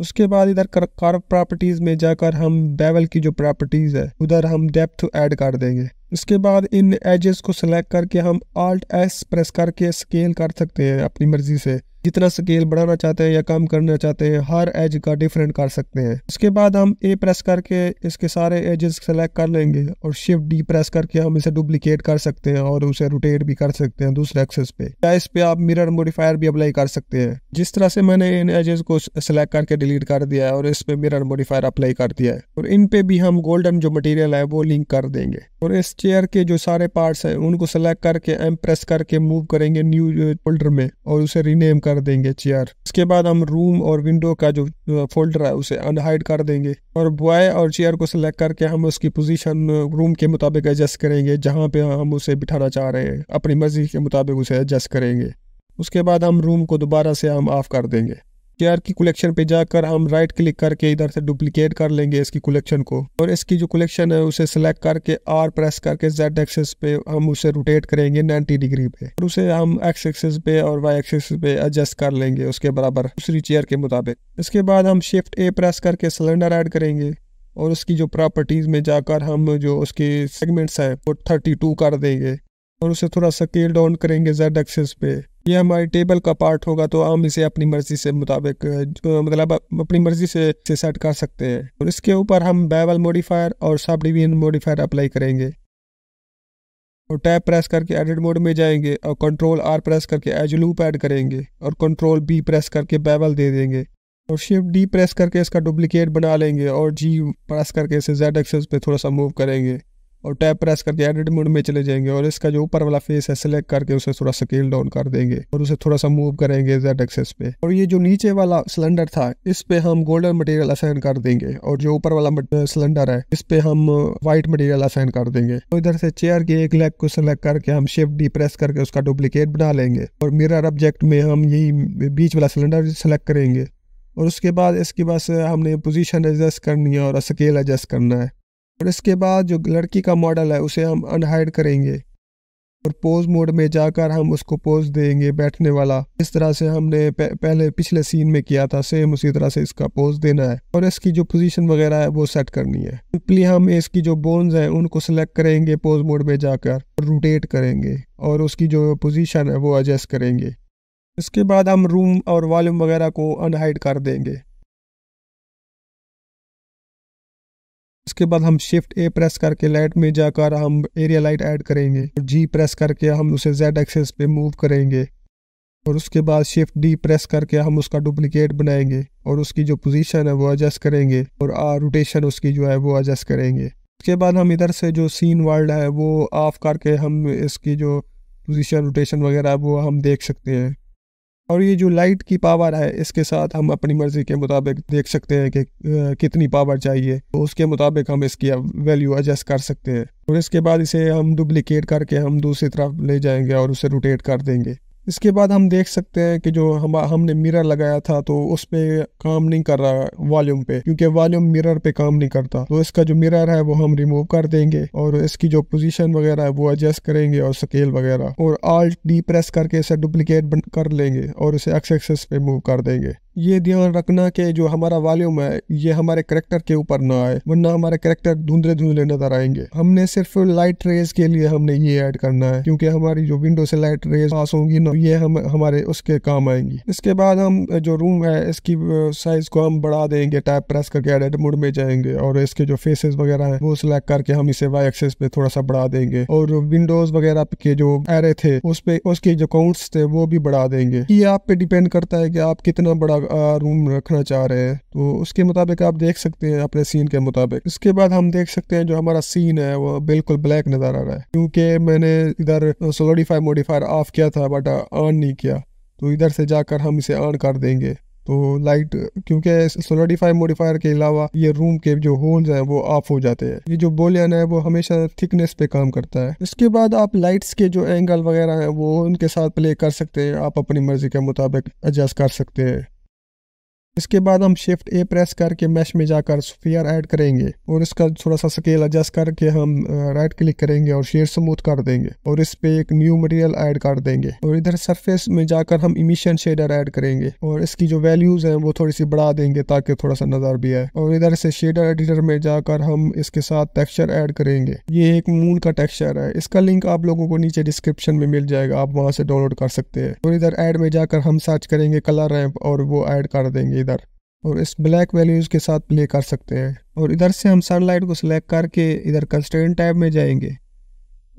उसके बाद इधर कर्व प्रॉपर्टीज में जाकर हम बेवल की जो प्रॉपर्टीज है उधर हम डेप्थ ऐड कर देंगे। उसके बाद इन एजेस को सिलेक्ट करके हम Alt S प्रेस करके स्केल कर सकते हैं अपनी मर्जी से, जितना स्केल बढ़ाना चाहते हैं या कम करना चाहते हैं, हर एज का डिफरेंट कर सकते हैं। उसके बाद हम A प्रेस करके इसके सारे एजेस सेलेक्ट कर लेंगे और Shift D प्रेस करके हम इसे डुप्लीकेट कर सकते हैं और उसे रोटेट भी कर सकते हैं दूसरे एक्सेस पे, या इस पे आप मिरर मॉडिफायर भी अप्लाई कर सकते हैं। जिस तरह से मैंने इन एजेस को सेलेक्ट करके डिलीट कर दिया है और इस पे मिरर मॉडिफायर अप्लाई कर दिया है और इन पे भी हम गोल्डन जो मटेरियल है वो लिंक कर देंगे। और इस चेयर के जो सारे पार्ट्स हैं उनको सेलेक्ट करके M प्रेस करके मूव करेंगे न्यू फोल्डर में और उसे रीनेम कर देंगे चेयर। उसके बाद हम रूम और विंडो का जो फोल्डर है उसे अनहाइड कर देंगे और बॉय और चेयर को सिलेक्ट करके हम उसकी पोजीशन रूम के मुताबिक एडजस्ट करेंगे, जहां पे हम उसे बिठाना चाह रहे हैं अपनी मर्जी के मुताबिक उसे एडजस्ट करेंगे। उसके बाद हम रूम को दोबारा से हम ऑफ कर देंगे। चेयर की कलेक्शन पे जाकर हम राइट क्लिक करके इधर से डुप्लीकेट कर लेंगे इसकी कलेक्शन को और इसकी जो कलेक्शन है उसे सिलेक्ट करके R प्रेस करके Z एक्सेस पे हम उसे रोटेट करेंगे 90 डिग्री पे और उसे हम X एक्सेस पे और Y एक्सेस पे एडजस्ट कर लेंगे उसके बराबर दूसरी चेयर के मुताबिक। इसके बाद हम Shift A प्रेस करके सिलेंडर ऐड करेंगे और उसकी जो प्रॉपर्टीज में जाकर हम जो उसके सेगमेंट्स हैं वो 32 कर देंगे और उसे थोड़ा स्केल डाउन करेंगे Z एक्सेस पे। ये हमारी टेबल का पार्ट होगा तो हम इसे अपनी मर्जी से मुताबिक मतलब अपनी मर्जी से सेट कर सकते हैं। और इसके ऊपर हम बेवल मॉडिफायर और सब डिवीजन मॉडिफायर अप्लाई करेंगे और टैब प्रेस करके एडिट मोड में जाएंगे और कंट्रोल R प्रेस करके एज लूप ऐड करेंगे और कंट्रोल B प्रेस करके बेवल दे देंगे और Shift D प्रेस करके इसका डुप्लीकेट बना लेंगे और G प्रेस करके इसे Z एक्सेस पे थोड़ा सा मूव करेंगे और टैब प्रेस करके एडिट मोड में चले जाएंगे और इसका जो ऊपर वाला फेस है सिलेक्ट करके उसे थोड़ा स्केल डाउन कर देंगे और उसे थोड़ा सा मूव करेंगे Z एक्सेस पे। और ये जो नीचे वाला सिलेंडर था इस पे हम गोल्डन मटेरियल असाइन कर देंगे और जो ऊपर वाला सिलेंडर है इस पे हम व्हाइट मटेरियल असाइन कर देंगे। तो इधर से चेयर के एक लेग को सिलेक्ट करके हम Shift D प्रेस करके उसका डुप्लीकेट बना लेंगे और मिरर ऑब्जेक्ट में हम यही बीच वाला सिलेंडर सेलेक्ट करेंगे और उसके बाद इसके पास हमने पोजीशन एडजस्ट करनी है और स्केल एडजस्ट करना है। और इसके बाद जो लड़की का मॉडल है उसे हम अनहाइड करेंगे और पोज मोड में जाकर हम उसको पोज देंगे बैठने वाला, इस तरह से हमने पहले पिछले सीन में किया था सेम उसी तरह से इसका पोज देना है और इसकी जो पोजीशन वगैरह है वो सेट करनी है। सिंपली हम इसकी जो बोन्स हैं उनको सिलेक्ट करेंगे पोज मोड में जाकर और रोटेट करेंगे और उसकी जो पोजीशन है वो एडजस्ट करेंगे। इसके बाद हम रूम और वॉल्यूम वगैरह को अनहाइड कर देंगे। इसके बाद हम Shift A प्रेस करके लाइट में जाकर हम एरिया लाइट ऐड करेंगे और G प्रेस करके हम उसे Z एक्सेस पे मूव करेंगे और उसके बाद Shift D प्रेस करके हम उसका डुप्लीकेट बनाएंगे और उसकी जो पोजीशन है वो एडजस्ट करेंगे और रोटेशन उसकी जो है वो एडजस्ट करेंगे। उसके बाद हम इधर से जो सीन वर्ल्ड है वो ऑफ करके हम इसकी जो पोजीशन रोटेशन वगैरह है वो हम देख सकते हैं। और ये जो लाइट की पावर है इसके साथ हम अपनी मर्जी के मुताबिक देख सकते हैं कि कितनी पावर चाहिए, तो उसके मुताबिक हम इसकी वैल्यू एडजस्ट कर सकते हैं। और इसके बाद इसे हम डुप्लीकेट करके हम दूसरी तरफ ले जाएंगे और उसे रोटेट कर देंगे। इसके बाद हम देख सकते हैं कि जो हमने मिरर लगाया था तो उस पे काम नहीं कर रहा वॉल्यूम पे, क्योंकि वॉल्यूम मिरर पे काम नहीं करता। तो इसका जो मिरर है वो हम रिमूव कर देंगे और इसकी जो पोजीशन वगैरह है वो एडजस्ट करेंगे और स्केल वगैरह, और Alt D प्रेस करके इसे डुप्लीकेट कर लेंगे और इसे X एक्सिस पे मूव कर देंगे। ये ध्यान रखना कि जो हमारा वॉल्यूम है ये हमारे करेक्टर के ऊपर ना आए, वरना हमारे करेक्टर धुंधले धुंधले नजर आएंगे। हमने सिर्फ लाइट रेज के लिए हमने ये ऐड करना है, क्योंकि हमारी जो विंडो से लाइट रेज पास होंगी ना ये हमारे उसके काम आएंगी। इसके बाद हम जो रूम है इसकी साइज को हम बढ़ा देंगे, टैब प्रेस करके एडिट मोड में जाएंगे और इसके जो फेसेस वगैरह है वो सिलेक्ट करके हम इसे Y एक्सिस पे थोड़ा सा बढ़ा देंगे और विंडोज वगैरह के जो एरे थे उस पे उसके जो काउंट्स थे वो भी बढ़ा देंगे। ये आप पे डिपेंड करता है कि आप कितना बड़ा रूम रखना चाह रहे हैं, तो उसके मुताबिक आप देख सकते हैं अपने सीन के मुताबिक। इसके बाद हम देख सकते हैं जो हमारा सीन है वो बिल्कुल ब्लैक नजर आ रहा है, क्योंकि मैंने इधर सोलिडिफाई मॉडिफायर ऑफ किया था बट ऑन नहीं किया। तो इधर से जाकर हम इसे ऑन कर देंगे तो लाइट, क्योंकि सोलिडिफाई मॉडिफायर के अलावा ये रूम के जो होल्स हैं वो ऑफ हो जाते हैं। ये जो बूलियन है वो हमेशा थिकनेस पे काम करता है। इसके बाद आप लाइट्स के जो एंगल वगैरह हैं वो उनके साथ प्ले कर सकते हैं, आप अपनी मर्जी के मुताबिक एडजस्ट कर सकते हैं। इसके बाद हम शिफ्ट ए प्रेस करके मैश में जाकर स्फीयर ऐड करेंगे और इसका थोड़ा सा स्केल एडजस्ट करके हम राइट क्लिक करेंगे और शेड स्मूथ कर देंगे और इस पे एक न्यू मटेरियल ऐड कर देंगे और इधर सरफेस में जाकर हम इमिशन शेडर ऐड करेंगे और इसकी जो वैल्यूज हैं वो थोड़ी सी बढ़ा देंगे ताकि थोड़ा सा नजर भी आए। और इधर से शेडर एडिटर में जाकर हम इसके साथ टेक्सचर ऐड करेंगे। ये एक मून का टेक्सचर है, इसका लिंक आप लोगों को नीचे डिस्क्रिप्शन में मिल जाएगा, आप वहां से डाउनलोड कर सकते हैं। और इधर ऐड में जाकर हम सर्च करेंगे कलर रैंप और वो ऐड कर देंगे इधर और इस ब्लैक वैल्यूज के साथ प्ले कर सकते हैं। और इधर से हम सनलाइट को सिलेक्ट करके इधर कंस्ट्रेंट टैब में जाएंगे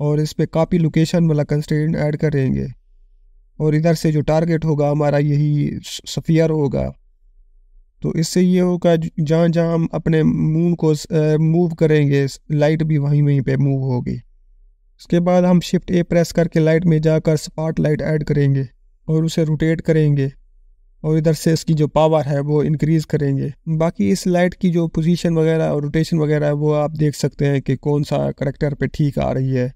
और इस पे कॉपी लोकेशन वाला कंस्ट्रेंट ऐड करेंगे और इधर से जो टारगेट होगा हमारा यही स्फीयर होगा। तो इससे ये होगा जहाँ जहाँ हम अपने मून को मूव करेंगे लाइट भी वहीं वहीं पे मूव होगी। उसके बाद हम शिफ्ट ए प्रेस करके लाइट में जाकर स्पॉट लाइट ऐड करेंगे और उसे रोटेट करेंगे और इधर से इसकी जो पावर है वो इंक्रीज करेंगे। बाकी इस लाइट की जो पोजीशन वगैरह और रोटेशन वगैरह है वो आप देख सकते हैं कि कौन सा करेक्टर पे ठीक आ रही है।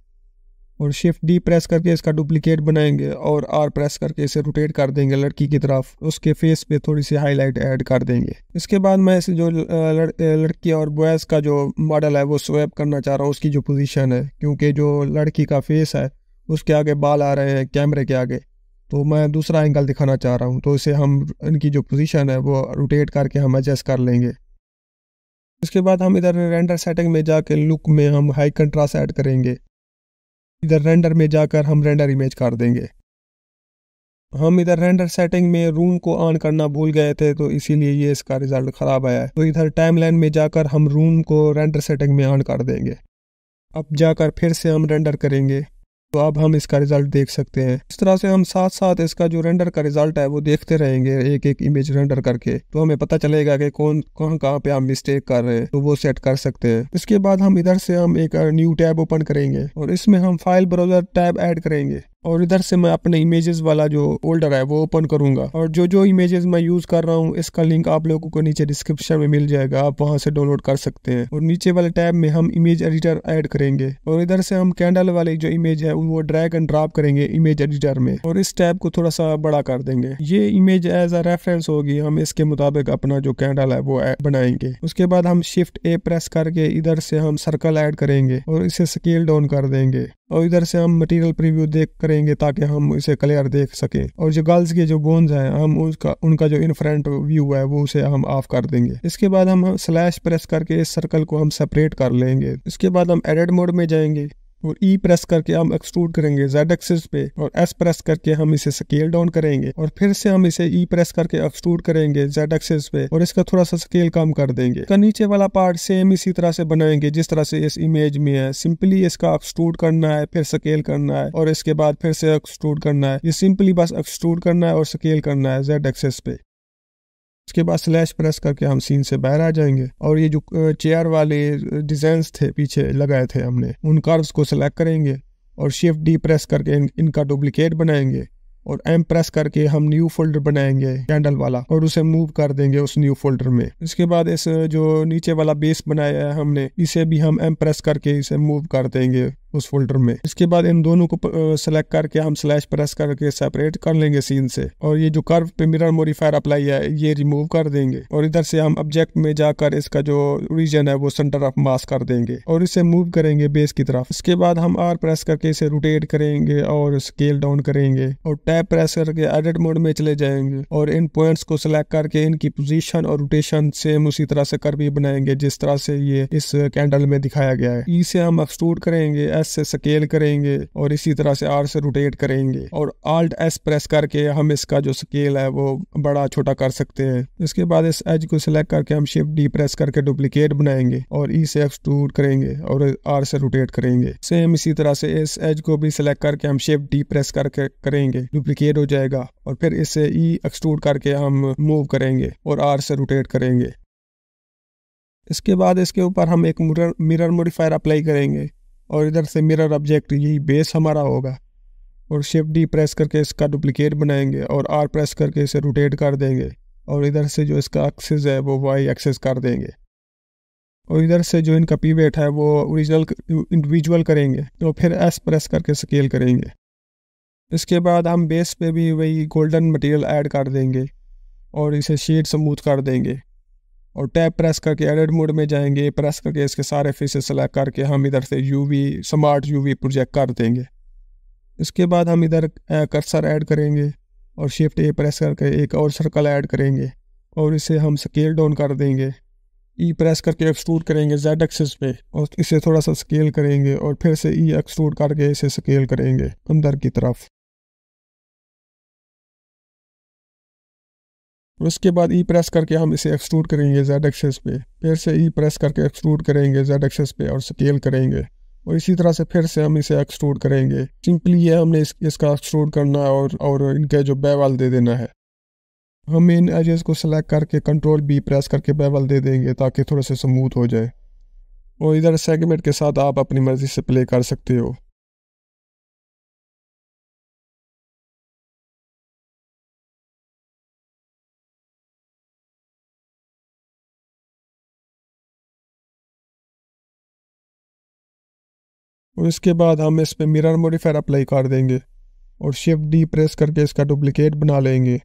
और शिफ्ट डी प्रेस करके इसका डुप्लीकेट बनाएंगे और आर प्रेस करके इसे रोटेट कर देंगे लड़की की तरफ, उसके फेस पे थोड़ी सी हाईलाइट ऐड कर देंगे। इसके बाद मैं इस जो लड़की और बॉयज़ का जो मॉडल है वो स्वैप करना चाह रहा हूँ उसकी जो पोजीशन है, क्योंकि जो लड़की का फेस है उसके आगे बाल आ रहे हैं कैमरे के आगे, तो मैं दूसरा एंगल दिखाना चाह रहा हूँ। तो इसे हम इनकी जो पोजीशन है वो रोटेट करके हम एडजस्ट कर लेंगे। इसके बाद हम इधर रेंडर सेटिंग में जाके लुक में हम हाई कंट्रास्ट ऐड करेंगे। इधर रेंडर में जाकर हम रेंडर इमेज कर देंगे। हम इधर रेंडर सेटिंग में रूम को ऑन करना भूल गए थे तो इसीलिए ये इसका रिजल्ट ख़राब आया है। तो इधर टाइमलाइन में जाकर हम रूम को रेंडर सेटिंग में ऑन कर देंगे। अब जाकर फिर से हम रेंडर करेंगे तो अब हम इसका रिजल्ट देख सकते हैं। इस तरह से हम साथ साथ इसका जो रेंडर का रिजल्ट है वो देखते रहेंगे एक एक इमेज रेंडर करके, तो हमें पता चलेगा कि कौन कहाँ पे हम मिस्टेक कर रहे हैं, तो वो सेट कर सकते हैं। इसके बाद हम इधर से हम एक न्यू टैब ओपन करेंगे और इसमें हम फाइल ब्राउजर टैब ऐड करेंगे और इधर से मैं अपने इमेजेस वाला जो फोल्डर है वो ओपन करूंगा और जो इमेजेस मैं यूज कर रहा हूँ इसका लिंक आप लोगों को नीचे डिस्क्रिप्शन में मिल जाएगा, आप वहां से डाउनलोड कर सकते हैं। और नीचे वाले टैब में हम इमेज एडिटर ऐड करेंगे और इधर से हम कैंडल वाली जो इमेज है वो ड्रैग एंड ड्रॉप करेंगे इमेज एडिटर में और इस टैब को थोड़ा सा बड़ा कर देंगे। ये इमेज एज अ रेफरेंस होगी, हम इसके मुताबिक अपना जो कैंडल है वो बनाएंगे। उसके बाद हम शिफ्ट ए प्रेस करके इधर से हम सर्कल ऐड करेंगे और इसे स्केल डाउन कर देंगे और इधर से हम मटेरियल प्रीव्यू देख करेंगे ताकि हम इसे क्लियर देख सकें। और जो गर्ल्स के जो बोन्स हैं हम उनका जो इन फ्रंट व्यू है वो उसे हम ऑफ कर देंगे। इसके बाद हम स्लैश प्रेस करके इस सर्कल को हम सेपरेट कर लेंगे। इसके बाद हम एडिट मोड में जाएंगे और ई प्रेस करके हम एक्सट्रूड करेंगे जेड एक्सिस पे और एस प्रेस करके हम इसे स्केल डाउन करेंगे और फिर से हम इसे ई प्रेस करके एक्सट्रूड करेंगे जेड एक्सिस पे और इसका थोड़ा सा स्केल कम कर देंगे। इसका नीचे वाला पार्ट सेम इसी तरह से बनाएंगे जिस तरह से इस इमेज में है, सिंपली इसका एक्सट्रूड करना है, फिर स्केल करना है और इसके बाद फिर से एक्सट्रूड करना है। ये सिंपली बस एक्सट्रूड करना है और स्केल करना है जेड एक्सिस पे। उसके बाद स्लैश प्रेस करके हम सीन से बाहर आ जाएंगे और ये जो चेयर वाले डिजाइन्स थे पीछे लगाए थे हमने उन कर्व्स को सिलेक्ट करेंगे और शिफ्ट डी प्रेस करके इनका डुप्लीकेट बनाएंगे और एम प्रेस करके हम न्यू फोल्डर बनाएंगे कैंडल वाला और उसे मूव कर देंगे उस न्यू फोल्डर में। इसके बाद इस जो नीचे वाला बेस बनाया है हमने इसे भी हम एम प्रेस करके इसे मूव कर देंगे उस फोल्डर में। इसके बाद इन दोनों को सेलेक्ट करके हम स्लैश प्रेस करके सेपरेट कर लेंगे सीन से और ये जो कर्व पे मिरर मॉडिफायर अप्लाई है ये रिमूव कर देंगे और इधर से हम ऑब्जेक्ट में जाकर इसका जो रीजन है वो सेंटर ऑफ मास कर देंगे और इसे मूव करेंगे बेस की तरफ। इसके बाद हम आर प्रेस करके इसे रोटेट करेंगे और स्केल डाउन करेंगे और टैब प्रेस करके एडिट मोड में चले जाएंगे और इन पॉइंट्स को सिलेक्ट करके इनकी पोजीशन और रोटेशन सेम उसी तरह से कर्व बनाएंगे जिस तरह से ये इस कैंडल में दिखाया गया है। ई से हम एक्सट्रूड करेंगे, एस से स्केल करेंगे और इसी तरह से आर से रोटेट करेंगे और आल्ट एस प्रेस करके हम इसका जो स्केल है वो बड़ा छोटा कर सकते हैं। इसके बाद इस एज को सिलेक्ट करके हम शिफ्ट डी प्रेस करके डुप्लीकेट बनाएंगे और ई से एक्सट्रूड करेंगे और आर से रोटेट करेंगे। सेम इसी तरह से इस एज को भी सिलेक्ट करके हम शिफ्ट डी प्रेस करके करेंगे, डुप्लीकेट हो जाएगा और फिर इसे ई एक्सट्रूड करके हम मूव करेंगे और आर से रोटेट करेंगे। इसके बाद इसके ऊपर हम एक मिरर मॉडिफायर अप्लाई करेंगे और इधर से मिरर ऑब्जेक्ट यही बेस हमारा होगा और शिफ्ट डी प्रेस करके इसका डुप्लीकेट बनाएंगे और आर प्रेस करके इसे रोटेट कर देंगे और इधर से जो इसका एक्सिस है वो वाई एक्सिस कर देंगे, और इधर से जो इनका पीवेट है वो ओरिजिनल इंडिविजुअल करेंगे, तो फिर एस प्रेस करके स्केल करेंगे। इसके बाद हम बेस पे भी वही गोल्डन मटेरियल ऐड कर देंगे और इसे शेड स्मूथ कर देंगे, और टैब प्रेस करके एडिट मोड में जाएंगे, प्रेस करके इसके सारे फेसेस सेलेक्ट करके हम इधर से यूवी स्मार्ट यूवी प्रोजेक्ट कर देंगे। इसके बाद हम इधर कर्सर ऐड करेंगे और शिफ्ट ए प्रेस करके एक और सर्कल ऐड करेंगे और इसे हम स्केल डाउन कर देंगे। ई प्रेस करके एक्सट्रूड करेंगे जेड एक्सिस पे और इसे थोड़ा सा स्केल करेंगे और फिर से ई एक्सट्रूड करके इसे स्केल करेंगे अंदर की तरफ। उसके बाद ई प्रेस करके हम इसे एक्सट्रूड करेंगे जेड एक्सिस पे, फिर से ई प्रेस करके एक्सट्रूड करेंगे जेड एक्सिस पे और स्केल करेंगे, और इसी तरह से फिर से हम इसे एक्सट्रूड करेंगे। सिंपली ये हमने इसका एक्सट्रूड करना है और इनके जो बेवल दे देना है। हम इन एजेस को सेलेक्ट करके कंट्रोल बी प्रेस करके बेवल दे देंगे ताकि थोड़े से स्मूथ हो जाए, और इधर सेगमेंट के साथ आप अपनी मर्जी से प्ले कर सकते हो। और इसके बाद हम इस पे मिरर मॉडिफायर अप्लाई कर देंगे और शिफ्ट डी प्रेस करके इसका डुप्लीकेट बना लेंगे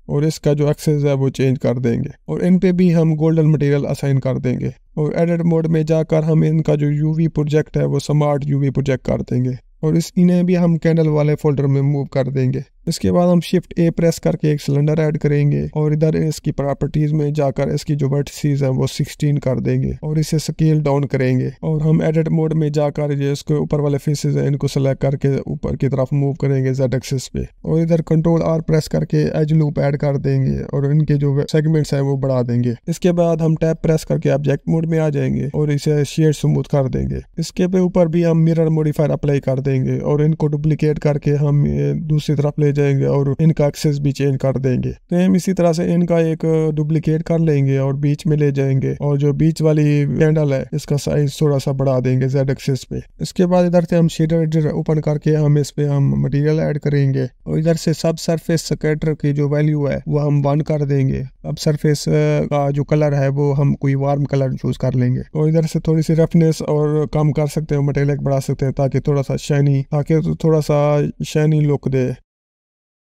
और इसका जो एक्सेस है वो चेंज कर देंगे, और इन पे भी हम गोल्डन मटेरियल असाइन कर देंगे, और एडिट मोड में जाकर हम इनका जो यूवी प्रोजेक्ट है वो स्मार्ट यूवी प्रोजेक्ट कर देंगे, और इन्हें भी हम कैंडल वाले फोल्डर में मूव कर देंगे। इसके बाद हम शिफ्ट ए प्रेस करके एक सिलेंडर ऐड करेंगे और इधर इसकी प्रॉपर्टीज में जाकर इसकी जो वर्टिसेस हैं वो 16 कर देंगे और इसे स्केल डाउन करेंगे, और हम एडिट मोड में जाकर ये इसके ऊपर वाले फेसेस हैं इनको सेलेक्ट करके ऊपर की तरफ मूव करेंगे जेड एक्सिस पे, और इधर कंट्रोल आर प्रेस करके एज लूप ऐड कर देंगे और इनके जो सेगमेंट्स हैं वो बढ़ा देंगे। इसके बाद हम टैब प्रेस करके ऑब्जेक्ट मोड में आ जाएंगे और इसे शेड स्मूथ कर देंगे। इसके ऊपर भी हम मिरर मॉडिफायर अप्लाई कर देंगे और इनको डुप्लीकेट करके हम दूसरी तरफ ले जाएंगे और इनका एक्सेस भी चेंज कर देंगे। तो हम इसी तरह से इनका एक डुप्लीकेट कर लेंगे और बीच में ले जाएंगे, और जो बीच वाली कैंडल है इसका साइज थोड़ा सा बढ़ा देंगे जेड एक्सिस पे। इसके बाद इधर से हम शेडर एडिटर ओपन करके हम इस पे हम मटेरियल ऐड करेंगे, और इधर से सब सरफेस स्कैटर की जो वैल्यू है वो हम 1 कर देंगे। अब सरफेस का जो कलर है वो हम कोई वार्म कलर चूज कर लेंगे, और इधर से थोड़ी सी रफनेस और कम कर सकते हैं, मटेरियल बढ़ा सकते हैं ताकि थोड़ा सा शाइनी लुक दे।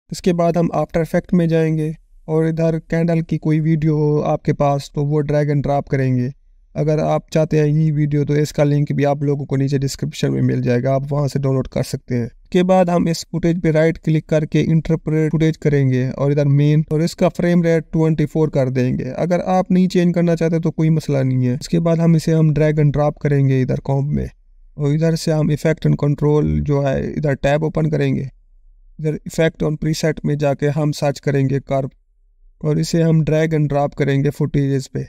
इसके बाद हम आफ्टर इफेक्ट में जाएंगे और इधर कैंडल की कोई वीडियो हो आपके पास तो वो ड्रैग एंड ड्रॉप करेंगे। अगर आप चाहते हैं ये वीडियो तो इसका लिंक भी आप लोगों को नीचे डिस्क्रिप्शन में मिल जाएगा, आप वहां से डाउनलोड कर सकते हैं। इसके बाद हम इस फुटेज पे राइट क्लिक करके इंटरप्रेट फुटेज करेंगे और इधर मेन और इसका फ्रेम रेट 24 कर देंगे। अगर आप नहीं चेंज करना चाहते तो कोई मसला नहीं है। इसके बाद हम इसे ड्रैग एंड ड्रॉप करेंगे इधर कॉम्प में, और इधर से हम इफेक्ट एंड कंट्रोल जो है इधर टैब ओपन करेंगे, इधर इफेक्ट ऑन प्रीसेट में जाके हम सर्च करेंगे कर्व, और इसे हम ड्रैग एंड ड्रॉप करेंगे फुटेजेस पे।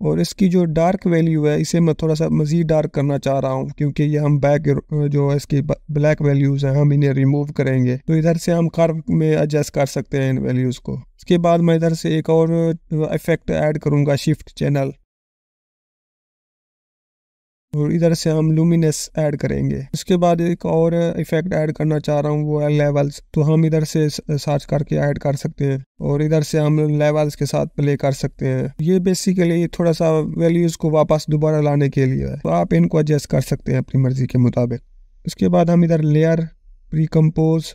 और इसकी जो डार्क वैल्यू है इसे मैं थोड़ा सा मज़ीद डार्क करना चाह रहा हूँ क्योंकि ये हम बैक जो इसकी ब्लैक वैल्यूज़ हैं हम इन्हें रिमूव करेंगे, तो इधर से हम कर्व में एडजस्ट कर सकते हैं इन वैल्यूज़ को। इसके बाद मैं इधर से एक और इफेक्ट ऐड करूँगा शिफ्ट चैनल, और इधर से हम लुमिनेस ऐड करेंगे। उसके बाद एक और इफेक्ट ऐड करना चाह रहा हूँ वो है लेवल्स, तो हम इधर से सर्च करके ऐड कर सकते हैं और इधर से हम लेवल्स के साथ प्ले कर सकते हैं। ये बेसिकली थोड़ा सा वैल्यूज को वापस दोबारा लाने के लिए है, तो आप इनको एडजस्ट कर सकते हैं अपनी मर्जी के मुताबिक। उसके बाद हम इधर लेयर, प्री कंपोज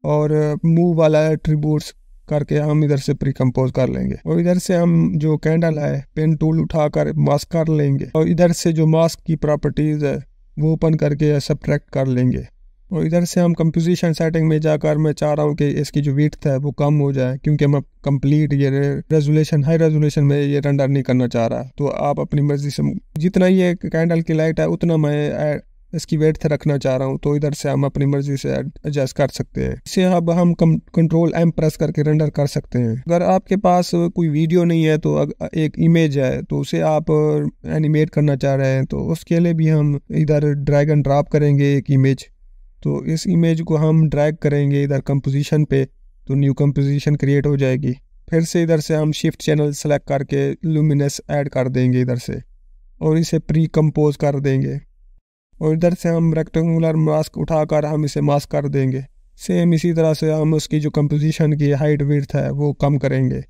और मूव वाला एट्रीब्यूट्स करके हम इधर से प्री कंपोज कर लेंगे, और इधर से हम जो कैंडल है पेन टूल उठाकर मास्क कर लेंगे, और इधर से जो मास्क की प्रॉपर्टीज है वो ओपन करके सब्ट्रैक्ट कर लेंगे, और इधर से हम कंपोजिशन सेटिंग में जाकर मैं चाह रहा हूँ कि इसकी जो विड्थ है वो कम हो जाए क्योंकि मैं कंप्लीट ये रेजोल्यूशन हाई रेजोल्यूशन में ये रेंडर नहीं करना चाह रहा। तो आप अपनी मर्जी से जितना ये कैंडल की लाइट है उतना मैं इसकी वेट रखना चाह रहा हूँ, तो इधर से हम अपनी मर्जी से एडजस्ट कर सकते हैं। इसे अब हम कंट्रोल एम प्रेस करके रेंडर कर सकते हैं। अगर आपके पास कोई वीडियो नहीं है तो एक इमेज है तो उसे आप एनिमेट करना चाह रहे हैं तो उसके लिए भी हम इधर ड्रैग एंड ड्रॉप करेंगे एक इमेज, तो इस इमेज को हम ड्रैग करेंगे इधर कंपोजिशन पे तो न्यू कंपोजिशन क्रिएट हो जाएगी। फिर से इधर से हम शिफ्ट चैनल सेलेक्ट करके लुमिनेस ऐड कर देंगे इधर से, और इसे प्री कंपोज कर देंगे, और इधर से हम रेक्टेंगुलर मास्क उठाकर हम इसे मास्क कर देंगे। सेम इसी तरह से हम उसकी जो कंपोजिशन की हाइट विड्थ है वो कम करेंगे।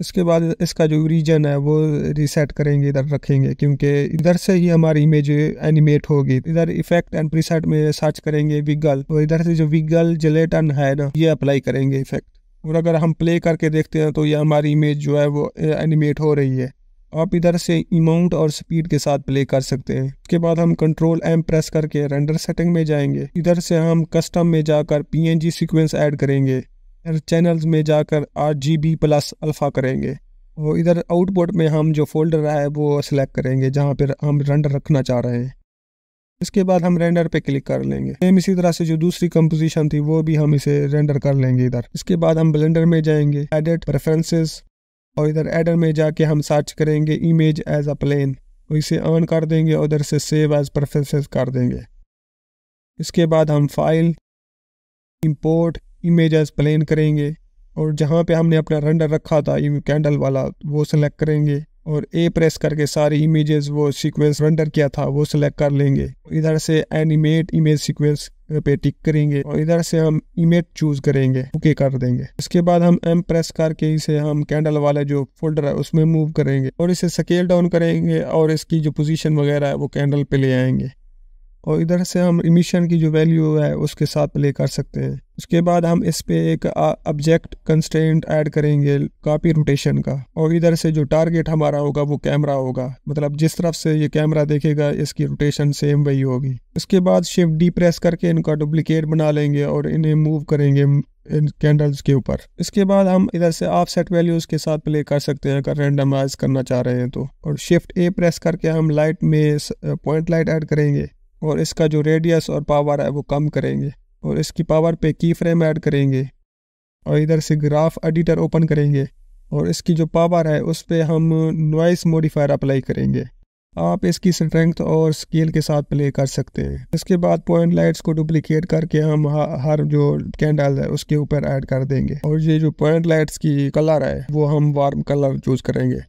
इसके बाद इसका जो रीजन है वो रीसेट करेंगे, इधर रखेंगे, क्योंकि इधर से ही हमारी इमेज एनिमेट होगी। इधर इफेक्ट एंड प्रीसेट में सर्च करेंगे विगल, तो इधर से जो विगल जिलेटन है ना, ये अप्लाई करेंगे इफेक्ट। और अगर हम प्ले करके देखते हैं तो ये हमारी इमेज जो है वो एनिमेट हो रही है। आप इधर से अमाउंट और स्पीड के साथ प्ले कर सकते हैं। उसके बाद हम कंट्रोल एम प्रेस करके रेंडर सेटिंग में जाएंगे। इधर से हम कस्टम में जाकर पीएनजी सीक्वेंस ऐड करेंगे। चैनल्स में जाकर RGB प्लस अल्फा करेंगे और इधर आउटपुट में हम जो फोल्डर है वो सिलेक्ट करेंगे जहाँ पर हम रेंडर रखना चाह रहे हैं। इसके बाद हम रेंडर पे क्लिक कर लेंगे। सेम इसी तरह से जो दूसरी कंपोजिशन थी वो भी हम इसे रेंडर कर लेंगे इधर। इसके बाद हम ब्लेंडर में जाएंगे, एडिट प्रेफरेंसेस, और इधर एडर में जाके हम सर्च करेंगे इमेज एज अ प्लेन, तो इसे ऑन कर देंगे और इधर से सेव एज प्रेफरेंसेस कर देंगे। इसके बाद हम file, import image as plane करेंगे और जहाँ पे हमने अपना रेंडर रखा था कैंडल वाला वो सिलेक्ट करेंगे और ए प्रेस करके सारी इमेजेस वो सीक्वेंस रेंडर किया था वो सिलेक्ट कर लेंगे। इधर से एनिमेट इमेज सीक्वेंस पे टिक करेंगे और इधर से हम इमेज चूज करेंगे, ओके कर देंगे। इसके बाद हम एम प्रेस करके इसे हम कैंडल वाला जो फोल्डर है उसमें मूव करेंगे और इसे स्केल डाउन करेंगे और इसकी जो पोजीशन वगैरह है वो कैंडल पे ले आएंगे और इधर से हम इमिशन की जो वैल्यू है उसके साथ प्ले कर सकते हैं। उसके बाद हम इस पे एक ऑब्जेक्ट कंस्ट्रेंट ऐड करेंगे कॉपी रोटेशन का और इधर से जो टारगेट हमारा होगा वो कैमरा होगा, मतलब जिस तरफ से ये कैमरा देखेगा इसकी रोटेशन सेम वही होगी। उसके बाद शिफ्ट डी प्रेस करके इनका डुप्लीकेट बना लेंगे और इन्हें मूव करेंगे इन कैंडल्स के ऊपर। इसके बाद हम इधर से ऑफसेट वैल्यूज के साथ प्ले कर सकते हैं अगर रैंडमाइज करना चाह रहे हैं तो। और शिफ्ट ए प्रेस करके हम लाइट में पॉइंट लाइट ऐड करेंगे और इसका जो रेडियस और पावर है वो कम करेंगे और इसकी पावर पे की फ्रेम ऐड करेंगे और इधर से ग्राफ एडिटर ओपन करेंगे और इसकी जो पावर है उस पे हम नॉइस मॉडिफायर अप्लाई करेंगे। आप इसकी स्ट्रेंथ और स्केल के साथ प्ले कर सकते हैं। इसके बाद पॉइंट लाइट्स को डुप्लीकेट करके हम हर जो कैंडल है उसके ऊपर ऐड कर देंगे और ये जो पॉइंट लाइट्स की कलर है वो हम वार्म कलर चूज करेंगे।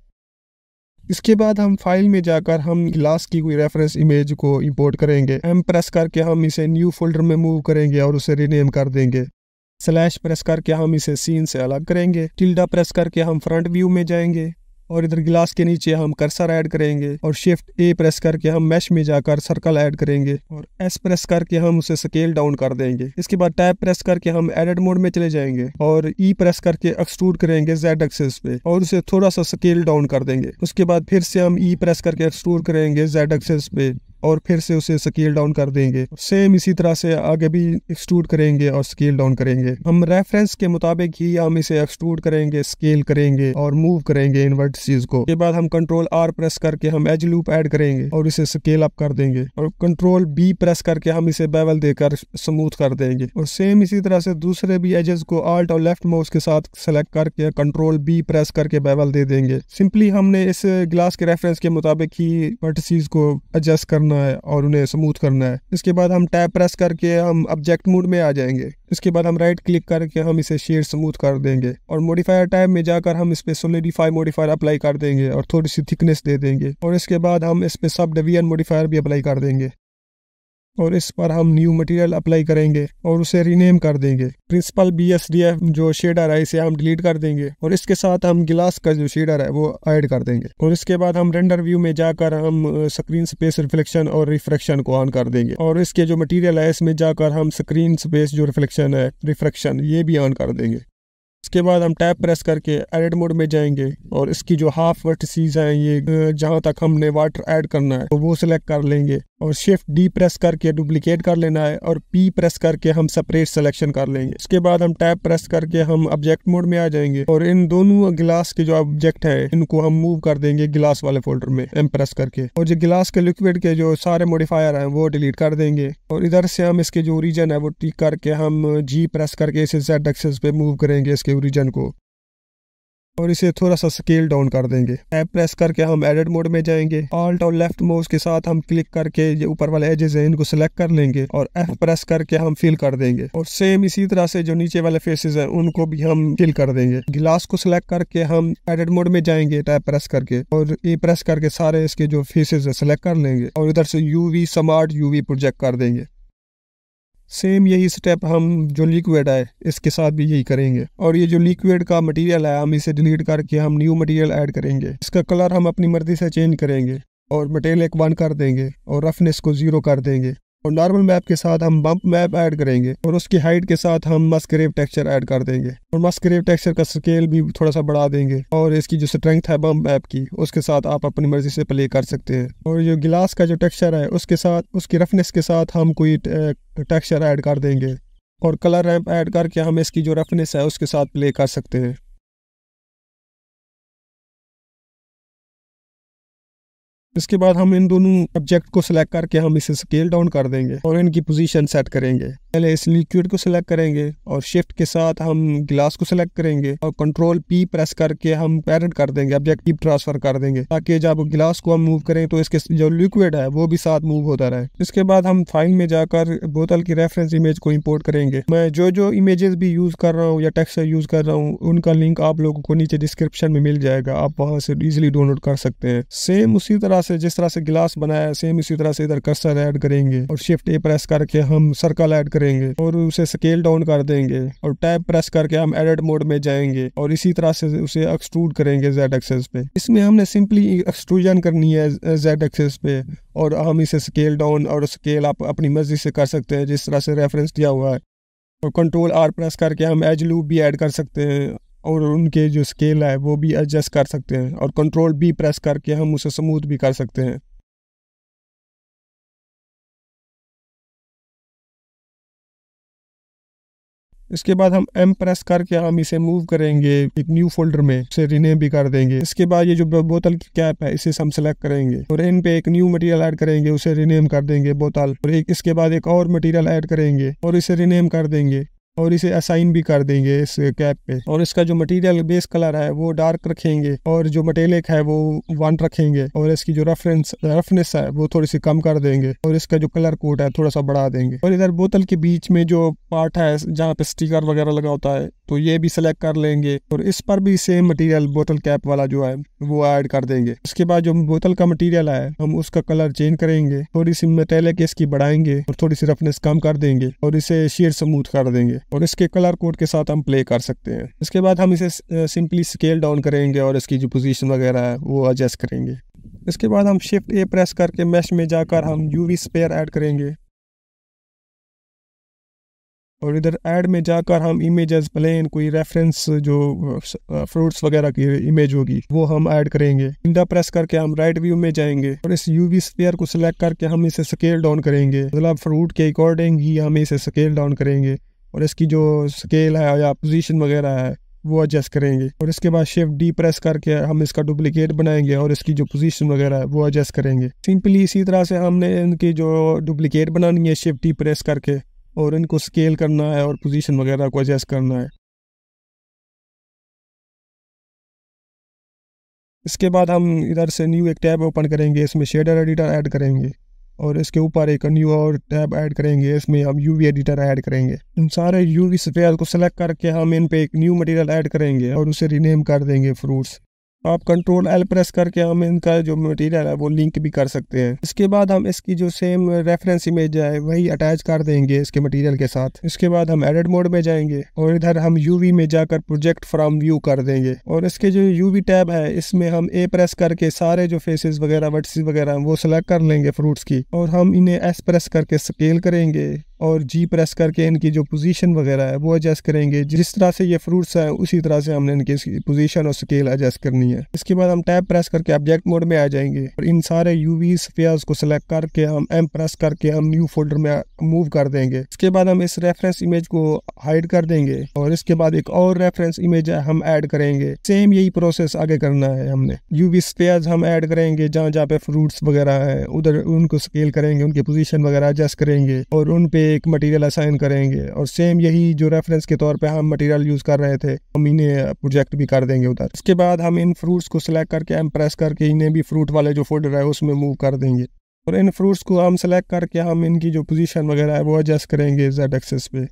इसके बाद हम फाइल में जाकर हम ग्लास की कोई रेफरेंस इमेज को इंपोर्ट करेंगे। एम प्रेस करके हम इसे न्यू फोल्डर में मूव करेंगे और उसे रीनेम कर देंगे। स्लैश प्रेस करके हम इसे सीन से अलग करेंगे। टिल्डा प्रेस करके हम फ्रंट व्यू में जाएंगे और इधर गिलास के नीचे हम कर्सर ऐड करेंगे और शिफ्ट ए प्रेस करके हम मैश में जाकर सर्कल ऐड करेंगे और एस प्रेस करके हम उसे स्केल डाउन कर देंगे। इसके बाद टैब प्रेस करके हम एडिट मोड में चले जाएंगे और ई प्रेस करके एक्सट्रूड करेंगे जेड एक्सिस पे और उसे थोड़ा सा स्केल डाउन कर देंगे। उसके बाद फिर से हम ई प्रेस करके एक्सट्रूड करेंगे जेड एक्सिस पे और फिर से उसे स्केल डाउन कर देंगे। सेम इसी तरह से आगे भी एक्सट्रूड करेंगे और स्केल डाउन करेंगे। हम रेफरेंस के मुताबिक ही हम इसे एक्सट्रूड करेंगे, स्केल करेंगे और मूव करेंगे इन वर्टिसेस को। के बाद हम कंट्रोल आर प्रेस करके हम एज लूप ऐड करेंगे और इसे स्केल अप कर देंगे और कंट्रोल बी प्रेस करके हम इसे बेवल देकर स्मूथ कर देंगे। और सेम इसी तरह से दूसरे भी एजेस को आल्ट और लेफ्ट माउस के साथ सेलेक्ट करके कंट्रोल बी प्रेस करके बेवल दे देंगे। सिंपली हमने इस ग्लास के रेफरेंस के मुताबिक ही वर्टिसेस को एडजस्ट करना है और उन्हें स्मूथ करना है। इसके बाद हम टैब प्रेस करके हम ऑब्जेक्ट मोड में आ जाएंगे। इसके बाद हम राइट क्लिक करके हम इसे शेड स्मूथ कर देंगे और मॉडिफायर टैब में जाकर हम इस पे सॉलिडिफाई मॉडिफायर अप्लाई कर देंगे और थोड़ी सी थिकनेस दे देंगे और इसके बाद हम इस पे सब डिवीजन मॉडिफायर भी अप्लाई कर देंगे और इस पर हम न्यू मटेरियल अप्लाई करेंगे और उसे रीनेम कर देंगे। प्रिंसिपल BSDF जो शेडर है इसे हम डिलीट कर देंगे और इसके साथ हम गिलास का जो शेडर है वो ऐड कर देंगे और इसके बाद हम रेंडर व्यू में जाकर हम स्क्रीन स्पेस रिफ्लेक्शन और रिफ्रैक्शन को ऑन कर देंगे और इसके जो मटेरियल है इसमें जाकर हम स्क्रीन स्पेस जो रिफ्लेक्शन है रिफ्रैक्शन ये भी ऑन कर देंगे। इसके बाद हम टैब प्रेस करके एडिट मोड में जाएंगे और इसकी जो हाफ वर्टिसेस हैं ये जहां तक हमने वाटर ऐड करना है तो वो सिलेक्ट कर लेंगे और शिफ्ट डी प्रेस करके डुप्लीकेट कर लेना है और पी प्रेस करके हम सेपरेट सिलेक्शन कर लेंगे। इसके बाद हम टैब प्रेस करके हम ऑब्जेक्ट मोड में आ जाएंगे और इन दोनों गिलास के जो ऑब्जेक्ट है इनको हम मूव कर देंगे गिलास वाले फोल्डर में एम प्रेस करके और जो गिलास के लिक्विड के जो सारे मॉडिफायर हैं वो डिलीट कर देंगे और इधर से हम इसके जो ओरिजिन है वो टिक करके हम जी प्रेस करके इसे जेड एक्सिस पे मूव करेंगे इसके ओरिजिन को और इसे थोड़ा सा स्केल डाउन कर देंगे। टैब प्रेस करके हम एडिट मोड में जाएंगे। ऑल्ट और लेफ्ट माउस के साथ हम क्लिक करके ये ऊपर वाले एजेस हैं इनको सिलेक्ट कर लेंगे और एफ प्रेस करके हम फिल कर देंगे और सेम इसी तरह से जो नीचे वाले फेसेस हैं उनको भी हम फिल कर देंगे। गिलास को सिलेक्ट करके हम एडिट मोड में जाएंगे टैब प्रेस करके और ए प्रेस करके सारे इसके जो फेसेस है सिलेक्ट कर लेंगे और इधर से यूवी स्मार्ट यूवी प्रोजेक्ट कर देंगे। सेम यही स्टेप हम जो लिक्विड है इसके साथ भी यही करेंगे। और ये जो लिक्विड का मटेरियल है हम इसे डिलीट करके हम न्यू मटेरियल ऐड करेंगे। इसका कलर हम अपनी मर्जी से चेंज करेंगे और मेटेलिक 1 कर देंगे और रफनेस को 0 कर देंगे। और नॉर्मल मैप के साथ हम बम्प मैप ऐड करेंगे और उसकी हाइट के साथ हम मस्करेव टेक्सचर ऐड कर देंगे और मस्करेव टेक्सचर का स्केल भी थोड़ा सा बढ़ा देंगे। और इसकी जो स्ट्रेंथ है बम्प मैप की उसके साथ आप अपनी मर्जी से प्ले कर सकते हैं। और जो गिलास का जो टेक्सचर है उसके साथ उसकी रफनेस के साथ हम कोई टेक्सचर ऐड कर देंगे और कलर रैंप ऐड करके हम इसकी जो रफनेस है उसके साथ प्ले कर सकते हैं। इसके बाद हम इन दोनों ऑब्जेक्ट को सिलेक्ट करके हम इसे स्केल डाउन कर देंगे और इनकी पोजीशन सेट करेंगे। पहले इस लिक्विड को सिलेक्ट करेंगे और शिफ्ट के साथ हम गिलास को सिलेक्ट करेंगे और कंट्रोल P प्रेस करके हम पैरेंट कर देंगे, ऑब्जेक्टिव ट्रांसफर कर देंगे ताकि जब गिलास को हम मूव करें तो इसके जो लिक्विड है वो भी साथ मूव होता रहे। इसके बाद हम फाइल में जाकर बोतल की रेफरेंस इमेज को इम्पोर्ट करेंगे। मैं जो इमेजेस भी यूज कर रहा हूँ या टेक्सचर यूज कर रहा हूँ उनका लिंक आप लोगों को नीचे डिस्क्रिप्शन में मिल जाएगा, आप वहां से इजिली डाउनलोड कर सकते हैं। सेम उसी तरह से जिस तरह से गिलास बनाया है सेम इसी तरह से इधर कर्सर ऐड करेंगे और शिफ्ट A प्रेस करके हम सर्कल ऐड करेंगे और उसे स्केल डाउन कर देंगे और टैब प्रेस करके हम एडिट मोड में जाएंगे और इसी तरह से उसे एक्सट्रूड करेंगे Z एक्सेस पे। इसमें हमने सिंपली एक्सट्रूजन करनी है Z एक्सेस पे और हम इसे स्केल डाउन और स्केल आप अपनी मर्जी से कर सकते हैं जिस तरह से रेफरेंस दिया हुआ है। और कंट्रोल R प्रेस करके हम एज लूप भी ऐड कर सकते हैं और उनके जो स्केल है वो भी एडजस्ट कर सकते हैं और कंट्रोल B प्रेस करके हम उसे स्मूथ भी कर सकते हैं। इसके बाद हम M प्रेस करके हम इसे मूव करेंगे एक न्यू फोल्डर में, उसे रीनेम भी कर देंगे। इसके बाद ये जो बोतल की कैप है इसे हम सेलेक्ट करेंगे और इन पे एक न्यू मटेरियल ऐड करेंगे, उसे रीनेम कर देंगे बोतल। और एक इसके बाद एक और मटेरियल ऐड करेंगे और इसे रीनेम कर देंगे और इसे असाइन भी कर देंगे इस कैप पे। और इसका जो मटेरियल बेस कलर है वो डार्क रखेंगे और जो मेटेलिक है वो 1 रखेंगे और इसकी जो रफनेस है वो थोड़ी सी कम कर देंगे और इसका जो कलर कोड है थोड़ा सा बढ़ा देंगे। और इधर बोतल के बीच में जो पार्ट है जहाँ पे स्टिकर वगैरह लगा होता है तो ये भी सिलेक्ट कर लेंगे और इस पर भी सेम मटेरियल बोतल कैप वाला जो है वो ऐड कर देंगे। इसके बाद जो बोतल का मटेरियल है हम उसका कलर चेंज करेंगे, थोड़ी सी मेटेलिक इसकी बढ़ाएंगे और थोड़ी सी रफनेस कम कर देंगे और इसे शेड स्मूथ कर देंगे और इसके कलर कोड के साथ हम प्ले कर सकते हैं। इसके बाद हम इसे सिंपली स्केल डाउन करेंगे और इसकी जो पोजीशन वगैरह है वो एडजस्ट करेंगे। इसके बाद हम शिफ्ट A प्रेस करके मैश में जाकर हम UV स्पेयर ऐड करेंगे और इधर ऐड में जाकर हम इमेजेस प्लेन कोई रेफरेंस जो फ्रूट्स वगैरह की इमेज होगी वो हम ऐड करेंगे। इंडा प्रेस करके हम राइट व्यू में जाएंगे और इस UV स्फीयर को सिलेक्ट करके हम इसे स्केल डाउन करेंगे, मतलब फ्रूट के अकॉर्डिंग ही हम इसे स्केल डाउन करेंगे और इसकी जो स्केल है या पोजीशन वगैरह है वो एडजस्ट करेंगे। और इसके बाद शिफ्ट D प्रेस करके हम इसका डुप्लीकेट बनाएंगे और इसकी जो पोजीशन वगैरह है वो एडजस्ट करेंगे। सिंपली इसी तरह से हमने इनकी जो डुप्लीकेट बनानी है शिफ्ट D प्रेस करके और इनको स्केल करना है और पोजीशन वगैरह को एडजस्ट करना है। इसके बाद हम इधर से न्यू एक टैब ओपन करेंगे, इसमें शेडर एडिटर ऐड करेंगे और इसके ऊपर एक न्यू और टैब ऐड करेंगे, इसमें हम UV एडिटर ऐड करेंगे। इन सारे UV स्फीयर को सिलेक्ट करके हम इन पे एक न्यू मटेरियल ऐड करेंगे और उसे रीनेम कर देंगे फ्रूट्स। आप कंट्रोल L प्रेस करके हम इनका जो मटेरियल है वो लिंक भी कर सकते हैं। इसके बाद हम इसकी जो सेम रेफरेंस इमेज है वही अटैच कर देंगे इसके मटेरियल के साथ। इसके बाद हम एडिट मोड में जाएंगे और इधर हम UV में जाकर प्रोजेक्ट फ्रॉम व्यू कर देंगे और इसके जो UV टैब है इसमें हम A प्रेस करके सारे जो फेसेस वगैरह वर्टिसेस वगैरह वो सिलेक्ट कर लेंगे फ्रूट्स की और हम इन्हें S प्रेस करके स्केल करेंगे और G प्रेस करके इनकी जो पोजीशन वगैरह है वो एडजस्ट करेंगे। जिस तरह से ये फ्रूट्स है उसी तरह से हमने इनकी पोजीशन और स्केल एडजस्ट करनी है। इसके बाद हम टैब प्रेस करके ऑब्जेक्ट मोड में आ जाएंगे और इन सारे UV स्फीयर्स को सिलेक्ट करके हम M प्रेस करके हम न्यू फोल्डर में मूव कर देंगे। इसके बाद हम इस रेफरेंस इमेज को हाइड कर देंगे और इसके बाद एक और रेफरेंस इमेज हम ऐड करेंगे। सेम यही प्रोसेस आगे करना है। हमने UV स्फीयर्स हम ऐड करेंगे जहाँ जहाँ पे फ्रूट्स वगैरह है उधर उनको स्केल करेंगे, उनकी पोजीशन वगैरह एडजस्ट करेंगे और उन पे एक मटेरियल असाइन करेंगे और सेम यही जो रेफरेंस के तौर पे हम मटेरियल यूज कर रहे थे हम इन्हें प्रोजेक्ट भी कर देंगे उधर। इसके बाद हम इन फ्रूट्स को सिलेक्ट करके M प्रेस करके इन्हें भी फ्रूट वाले जो फोल्डर है उसमें मूव कर देंगे और इन फ्रूट्स को हम सिलेक्ट करके हम इनकी जो पोजीशन वगैरह है वो एडजस्ट करेंगे Z एक्सेस पे।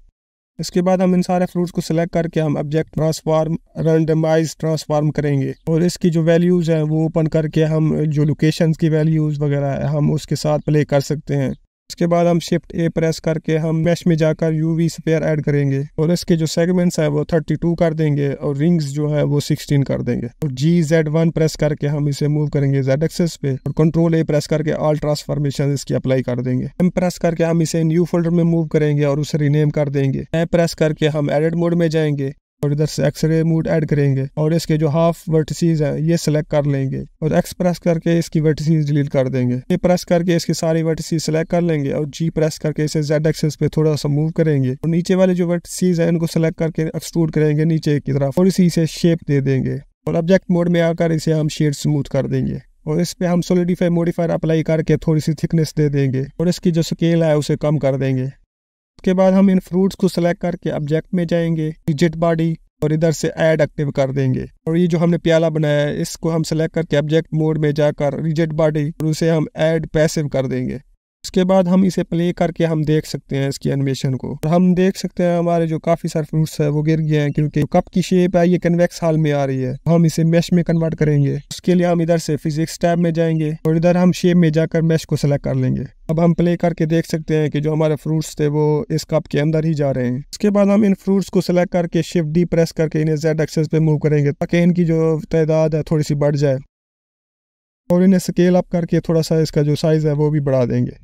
इसके बाद हम इन सारे फ्रूट्स को सिलेक्ट करके हम ऑब्जेक्ट ट्रांसफॉर्म रैंडमाइज ट्रांसफॉर्म करेंगे और इसकी जो वैल्यूज हैं वो ओपन करके हम जो लोकेशंस की वैल्यूज वगैरह है हम उसके साथ प्ले कर सकते हैं। उसके बाद हम शिफ्ट ए प्रेस करके हम मैश में जाकर यूवी स्फीयर ऐड करेंगे और इसके जो सेगमेंट्स है वो 32 कर देंगे और रिंग्स जो है वो 16 कर देंगे। और GZ1 प्रेस करके हम इसे मूव करेंगे Z एक्सिस पे और कंट्रोल ए प्रेस करके ऑल ट्रांसफॉर्मेशन इसकी अप्लाई कर देंगे। एम प्रेस करके हम इसे न्यू फोल्डर में मूव करेंगे और उसे रीनेम कर देंगे। ए प्रेस करके हम एडिट मोड में जाएंगे और इधर से एक्सरे मोड ऐड करेंगे और इसके जो हाफ वर्टिसेस है ये सिलेक्ट कर लेंगे और एक्स प्रेस करके इसकी वर्टिसेस डिलीट कर देंगे। ए प्रेस करके इसकी सारी वर्टिसेस सिलेक्ट कर लेंगे और जी प्रेस करके इसे जेड एक्सिस पे थोड़ा सा मूव करेंगे और नीचे वाले जो वर्टिसेस है इनको सिलेक्ट करके एक्सट्रूड करेंगे नीचे की तरफ और इसी से शेप दे देंगे और ऑब्जेक्ट मोड में आकर इसे हम शेड स्मूथ कर देंगे और इस पे हम सॉलिडिफाई मॉडिफायर अप्लाई करके थोड़ी सी थिकनेस दे देंगे और इसकी जो स्केल है उसे कम कर देंगे। उसके बाद हम इन फ्रूट्स को सिलेक्ट करके ऑब्जेक्ट में जाएंगे, रिजिड बॉडी और इधर से ऐड एक्टिव कर देंगे और ये जो हमने प्याला बनाया है इसको हम सिलेक्ट करके ऑब्जेक्ट मोड में जाकर रिजिड बॉडी और उसे हम ऐड पैसिव कर देंगे। उसके बाद हम इसे प्ले करके हम देख सकते हैं इसकी एनिमेशन को और हम देख सकते हैं हमारे जो काफी सारे फ्रूट्स है वो गिर गए हैं क्योंकि कप की शेप है ये कन्वेक्स हाल में आ रही है। हम इसे मैश में कन्वर्ट करेंगे। उसके लिए हम इधर से फिजिक्स टैब में जाएंगे और इधर हम शेप में जाकर मैश को सिलेक्ट कर लेंगे। अब हम प्ले करके देख सकते हैं कि जो हमारे फ्रूट्स थे वो इस कप के अंदर ही जा रहे हैं। उसके बाद हम इन फ्रूट्स को सिलेक्ट करके शिफ्ट डी प्रेस करके इन्हें जेड एक्सिस पे मूव करेंगे ताकि इनकी जो तादाद है थोड़ी सी बढ़ जाए और इन्हें स्केल अप करके थोड़ा सा इसका जो साइज है वो भी बढ़ा देंगे।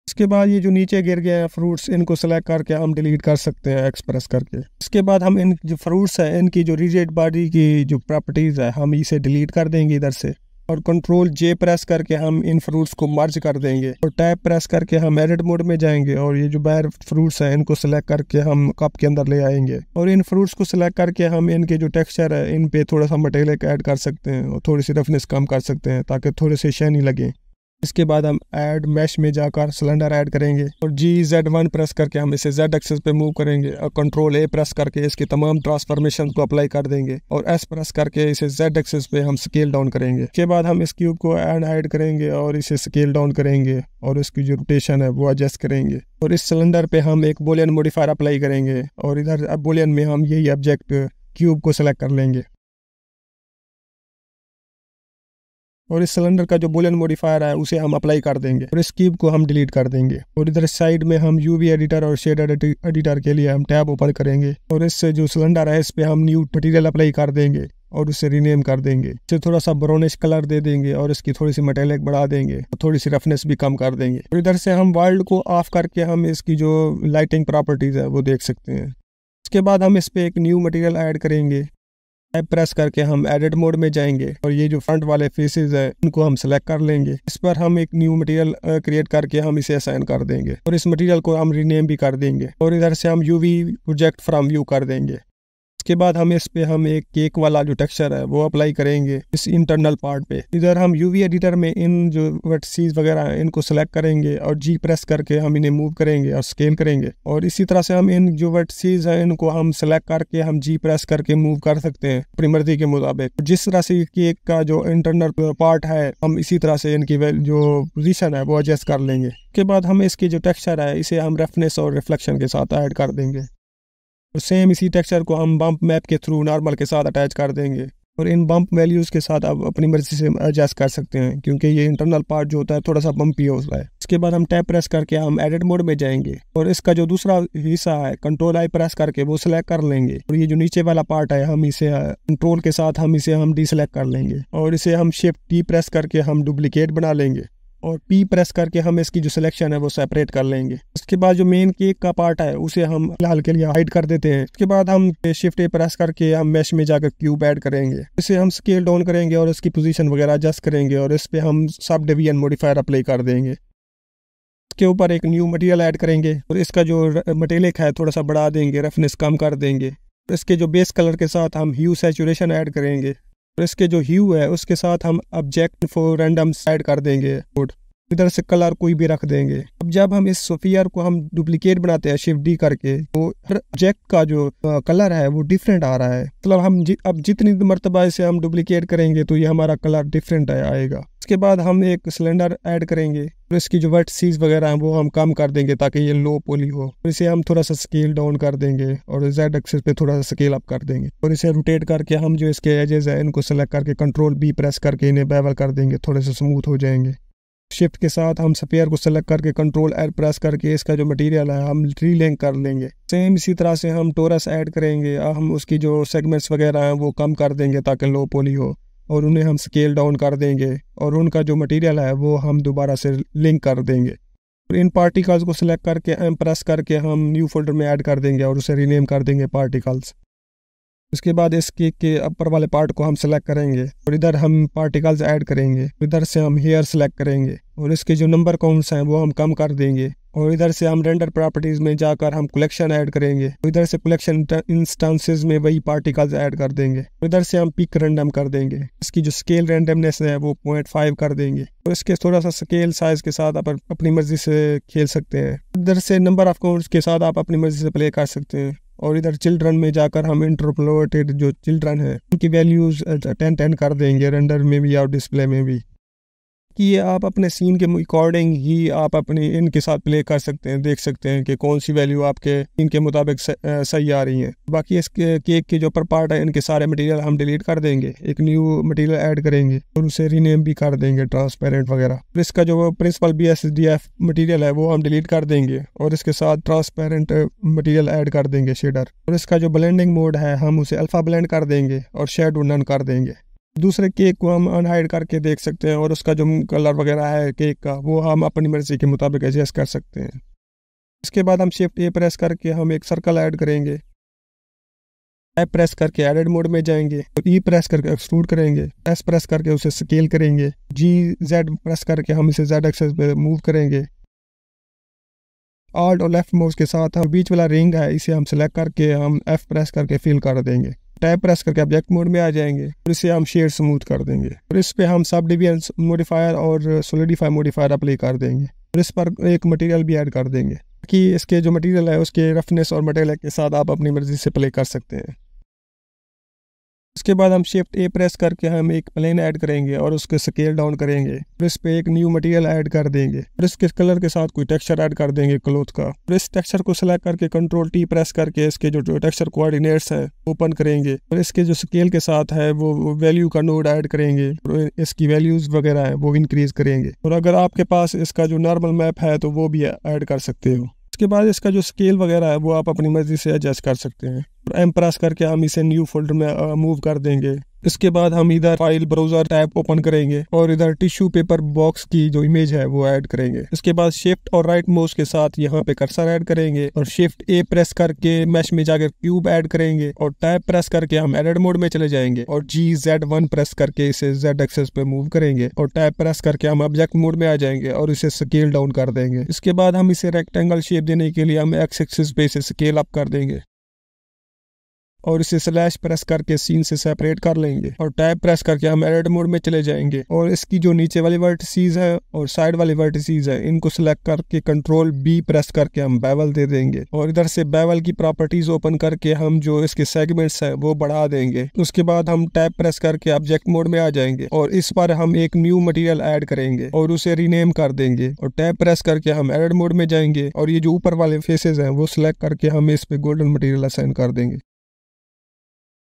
इसके बाद ये जो नीचे गिर गए हैं फ्रूट्स इनको सेलेक्ट करके हम डिलीट कर सकते हैं एक्सप्रेस करके। इसके बाद हम इन जो फ्रूट्स है इनकी जो रिजिड बॉडी की जो प्रॉपर्टीज है हम इसे डिलीट कर देंगे इधर से और कंट्रोल जे प्रेस करके हम इन फ्रूट्स को मर्ज कर देंगे और टैब प्रेस करके हम एडिट मोड में जाएंगे और ये जो बाहर फ्रूट्स हैं इनको सिलेक्ट करके हम कप के अंदर ले आएंगे और इन फ्रूट्स को सिलेक्ट करके हम इनके जो टेक्सचर है इन पे थोड़ा सा मटेरियल ऐड कर सकते हैं और थोड़ी सी रफनेस कम कर सकते हैं ताकि थोड़े से शाइनी लगे। इसके बाद हम ऐड मैश में जाकर सिलेंडर ऐड करेंगे और GZ1 प्रेस करके हम इसे Z एक्सिस पे मूव करेंगे और कंट्रोल ए प्रेस करके इसके तमाम ट्रांसफॉर्मेशन को अप्लाई कर देंगे और S प्रेस करके इसे Z एक्सिस पे हम स्केल डाउन करेंगे। इसके बाद हम इस क्यूब को ऐड करेंगे और इसे स्केल डाउन करेंगे और इसकी जो रोटेशन है वो एडजस्ट करेंगे और इस सिलेंडर पे हम एक बूलियन मॉडिफायर अप्लाई करेंगे और इधर बूलियन में हम यही ऑब्जेक्ट क्यूब को सिलेक्ट कर लेंगे और इस सिलेंडर का जो बूलियन मॉडिफायर है उसे हम अप्लाई कर देंगे और इस क्यूब को हम डिलीट कर देंगे और इधर साइड में हम यूवी एडिटर और शेड एडिटर के लिए हम टैब ओपन करेंगे और इससे जो सिलेंडर है इस पे हम न्यू मटेरियल अप्लाई कर देंगे और उसे रीनेम कर देंगे। इसे थोड़ा सा ब्राउनिश कलर दे देंगे और इसकी थोड़ी सी मेटेलिक बढ़ा देंगे और थोड़ी सी रफनेस भी कम कर देंगे और इधर से हम वर्ल्ड को ऑफ करके हम इसकी जो लाइटिंग प्रॉपर्टीज है वो देख सकते हैं। इसके बाद हम इस पे एक न्यू मटेरियल ऐड करेंगे। टैब प्रेस करके हम एडिट मोड में जाएंगे और ये जो फ्रंट वाले फेसेस है इनको हम सेलेक्ट कर लेंगे। इस पर हम एक न्यू मटेरियल क्रिएट करके हम इसे असाइन कर देंगे और इस मटेरियल को हम रीनेम भी कर देंगे और इधर से हम यूवी प्रोजेक्ट फ्रॉम व्यू कर देंगे। इसके बाद हम इस पे हम एक केक वाला जो टेक्सचर है वो अप्लाई करेंगे इस इंटरनल पार्ट पे। इधर हम यूवी एडिटर में इन जो वर्टिसेस वगैरह हैं इनको सेलेक्ट करेंगे और जी प्रेस करके हम इन्हें मूव करेंगे और स्केल करेंगे और इसी तरह से हम इन जो वर्टिसेस हैं इनको हम सेलेक्ट करके हम जी प्रेस करके मूव कर सकते हैं अपनी मर्जी के मुताबिक। जिस तरह से केक का जो इंटरनल पार्ट है हम इसी तरह से इनकी जो पोजीशन है वो एडजस्ट कर लेंगे। उसके बाद हम इसकी जो टेक्सचर है इसे हम रफनेस और रिफ्लेक्शन के साथ ऐड कर देंगे और सेम इसी टेक्सचर को हम बम्प मैप के थ्रू नॉर्मल के साथ अटैच कर देंगे और इन बम्प वैल्यूज़ के साथ आप अपनी मर्जी से एडजस्ट कर सकते हैं क्योंकि ये इंटरनल पार्ट जो होता है थोड़ा सा बम्पी होता है। इसके बाद हम टैब प्रेस करके हम एडिट मोड में जाएंगे और इसका जो दूसरा हिस्सा है कंट्रोल आई प्रेस करके वो सिलेक्ट कर लेंगे और ये जो नीचे वाला पार्ट है हम इसे कंट्रोल के साथ हम इसे डीसेलेक्ट कर लेंगे और इसे हम शिफ्ट टी प्रेस करके हम डुप्लीकेट बना लेंगे और पी प्रेस करके हम इसकी जो सिलेक्शन है वो सेपरेट कर लेंगे। इसके बाद जो मेन केक का पार्ट है उसे हम फिलहाल के लिए हाइड कर देते हैं। इसके बाद हम शिफ्ट ए प्रेस करके हम मैश में जाकर क्यूब ऐड करेंगे। इसे हम स्केल डाउन करेंगे और इसकी पोजीशन वगैरह एडजस्ट करेंगे और इस पे हम सब डिवीजन मॉडिफायर अप्लाई कर देंगे। इसके ऊपर एक न्यू मटेरियल ऐड करेंगे और इसका जो मटेरियल है थोड़ा सा बढ़ा देंगे, रफनेस कम कर देंगे। इसके जो बेस कलर के साथ हम ह्यू सैचुरेशन ऐड करेंगे और इसके जो ह्यू है उसके साथ हम ऑब्जेक्ट फॉर रैंडम्स ऐड कर देंगे। इधर से कलर कोई भी रख देंगे। अब जब हम इस स्फीयर को हम डुप्लीकेट बनाते हैं शिफ्ट डी करके तो हर ऑब्जेक्ट का जो कलर है वो डिफरेंट आ रहा है। मतलब हम अब जितनी मर्तबा इसे हम डुप्लीकेट करेंगे तो ये हमारा कलर डिफरेंट आएगा। उसके बाद हम एक सिलेंडर ऐड करेंगे और इसकी जो वर्टिसेस वगैरह हैं वो हम कम कर देंगे ताकि ये लो पोली हो। इसे हम थोड़ा सा स्केल डाउन कर देंगे और जेड एक्सिस पे थोड़ा सा स्केल अप कर देंगे और इसे रोटेट करके हम जो इसके एजेस हैं इनको सेलेक्ट करके कंट्रोल बी प्रेस करके इन्हें बेवल कर देंगे, थोड़े से स्मूथ हो जाएंगे। शिफ्ट के साथ हम स्फीयर को सेलेक्ट करके कंट्रोल एल प्रेस करके इसका जो मटेरियल है हम रीलिंक कर लेंगे। सेम इसी तरह से हम टोरस ऐड करेंगे, हम उसकी जो सेगमेंट्स वगैरह हैं वो कम कर देंगे ताकि लो पॉली हो, और उन्हें हम स्केल डाउन कर देंगे और उनका जो मटेरियल है वो हम दोबारा से लिंक कर देंगे। इन पार्टिकल्स को सिलेक्ट करके एम प्रेस करके हम न्यू फोल्डर में ऐड कर देंगे और उसे रीनेम कर देंगे पार्टिकल्स। उसके बाद इस केक के अपर वाले पार्ट को हम सेलेक्ट करेंगे और इधर हम पार्टिकल्स ऐड करेंगे। इधर से हम हेयर सेलेक्ट करेंगे और इसके जो नंबर काउंट्स हैं वो हम कम कर देंगे और इधर से हम रेंडर प्रॉपर्टीज में जाकर हम कलेक्शन ऐड करेंगे। इधर से कलेक्शन इंस्टेंसेस में वही पार्टिकल्स ऐड कर देंगे। इधर से हम पिक रैंडम कर देंगे। इसकी जो स्केल रैंडमनेस है वो 0.5 कर देंगे और इसके थोड़ा सा स्केल साइज के साथ आप अपनी मर्जी से खेल सकते हैं। इधर से नंबर ऑफ काउंट्स के साथ आप अपनी मर्जी से प्ले कर सकते हैं और इधर चिल्ड्रन में जाकर हम इंटरपोलेटेड जो चिल्ड्रन है उनकी वैल्यूज 10 कर देंगे रेंडर में भी और डिस्प्ले में भी, कि ये आप अपने सीन के अकॉर्डिंग ही आप अपने इनके साथ प्ले कर सकते हैं, देख सकते हैं कि कौन सी वैल्यू आपके सीन के मुताबिक सही आ रही है। बाकी इसके केक के जो अपर पार्ट है इनके सारे मटेरियल हम डिलीट कर देंगे, एक न्यू मटेरियल ऐड करेंगे और उसे रीनेम भी कर देंगे ट्रांसपेरेंट वगैरह। इसका जो प्रिंसिपल BSDF मटेरियल है वो हम डिलीट कर देंगे और इसके साथ ट्रांसपेरेंट मटेरियल ऐड कर देंगे शेडर। और इसका जो ब्लेंडिंग मोड है हम उसे अल्फा ब्लेंड कर देंगे और शेडो नन कर देंगे। दूसरे केक को हम अनहाइड करके देख सकते हैं और उसका जो कलर वगैरह है केक का वो हम अपनी मर्जी के मुताबिक एडजस्ट कर सकते हैं। इसके बाद हम शिफ्ट A प्रेस करके हम एक सर्कल ऐड करेंगे। F प्रेस करके एडिट मोड में जाएंगे और E प्रेस करके एक्सट्रूड करेंगे। S प्रेस करके उसे स्केल करेंगे। Z प्रेस करके हम इसे Z एक्सेस पे मूव करेंगे। Alt और लेफ्ट माउस के साथ हम बीच वाला रिंग है इसे हम सेलेक्ट करके हम F प्रेस करके फिल कर देंगे। टैब प्रेस करके ऑब्जेक्ट मोड में आ जाएंगे और इसे हम शेड स्मूथ कर देंगे और इस पे हम सब डिवीजन मॉडिफायर और सॉलिडिफाई मॉडिफायर अप्लाई कर देंगे और इस पर एक मटेरियल भी ऐड कर देंगे कि इसके जो मटेरियल है उसके रफनेस और मटेरियल के साथ आप अपनी मर्जी से प्ले कर सकते हैं। इसके बाद हम शिफ्ट A प्रेस करके हम एक प्लेन ऐड करेंगे और उसके स्केल डाउन करेंगे और इस पे एक न्यू मटेरियल ऐड कर देंगे और इसके कलर के साथ कोई टेक्सचर ऐड कर देंगे क्लॉथ का। और इस टेक्सचर को सिलेक्ट करके कंट्रोल T प्रेस करके इसके जो टेक्सचर कोऑर्डिनेट्स हैं ओपन करेंगे और इसके जो स्केल के साथ है वो वैल्यू का नोड ऐड करेंगे और इसकी वैल्यूज वगैरह है वो इंक्रीज करेंगे और अगर आपके पास इसका जो नॉर्मल मैप है तो वो भी ऐड कर सकते हो। उसके बाद इसका जो स्केल वगैरह है वो आप अपनी मर्जी से एडजस्ट कर सकते हैं। एम प्रेस करके हम इसे न्यू फोल्डर में मूव कर देंगे। इसके बाद हम इधर फाइल ब्राउजर टैब ओपन करेंगे और इधर टिश्यू पेपर बॉक्स की जो इमेज है वो ऐड करेंगे। इसके बाद शिफ्ट और राइट माउस के साथ यहाँ पे कर्सर ऐड करेंगे और शिफ्ट A प्रेस करके मैश में जाकर क्यूब ऐड करेंगे और टैब प्रेस करके हम एडिट मोड में चले जाएंगे और GZ1 प्रेस करके इसे Z एक्सेस पे मूव करेंगे और टैब प्रेस करके हम ऑब्जेक्ट मोड में आ जाएंगे और इसे स्केल डाउन कर देंगे। इसके बाद हम इसे रेक्टेंगल शेप देने के लिए हम X एक्सिस पे इसे स्केल अप कर देंगे और इसे स्लैश प्रेस करके सीन से सेपरेट कर लेंगे और टैब प्रेस करके हम एडिट मोड में चले जाएंगे और इसकी जो नीचे वाली वर्टिसेस है और साइड वाली वर्टिसेस है इनको सिलेक्ट करके कंट्रोल B प्रेस करके हम बेवल दे देंगे और इधर से बेवल की प्रॉपर्टीज ओपन करके हम जो इसके सेगमेंट्स है वो बढ़ा देंगे। उसके बाद हम टैब प्रेस करके ऑब्जेक्ट मोड में आ जाएंगे और इस पर हम एक न्यू मटेरियल ऐड करेंगे और उसे रीनेम कर देंगे और टैब प्रेस करके हम एडिट मोड में जाएंगे और ये जो ऊपर वाले फेसेस हैं वो सिलेक्ट करके हम इस पे गोल्डन मटेरियल असाइन कर देंगे।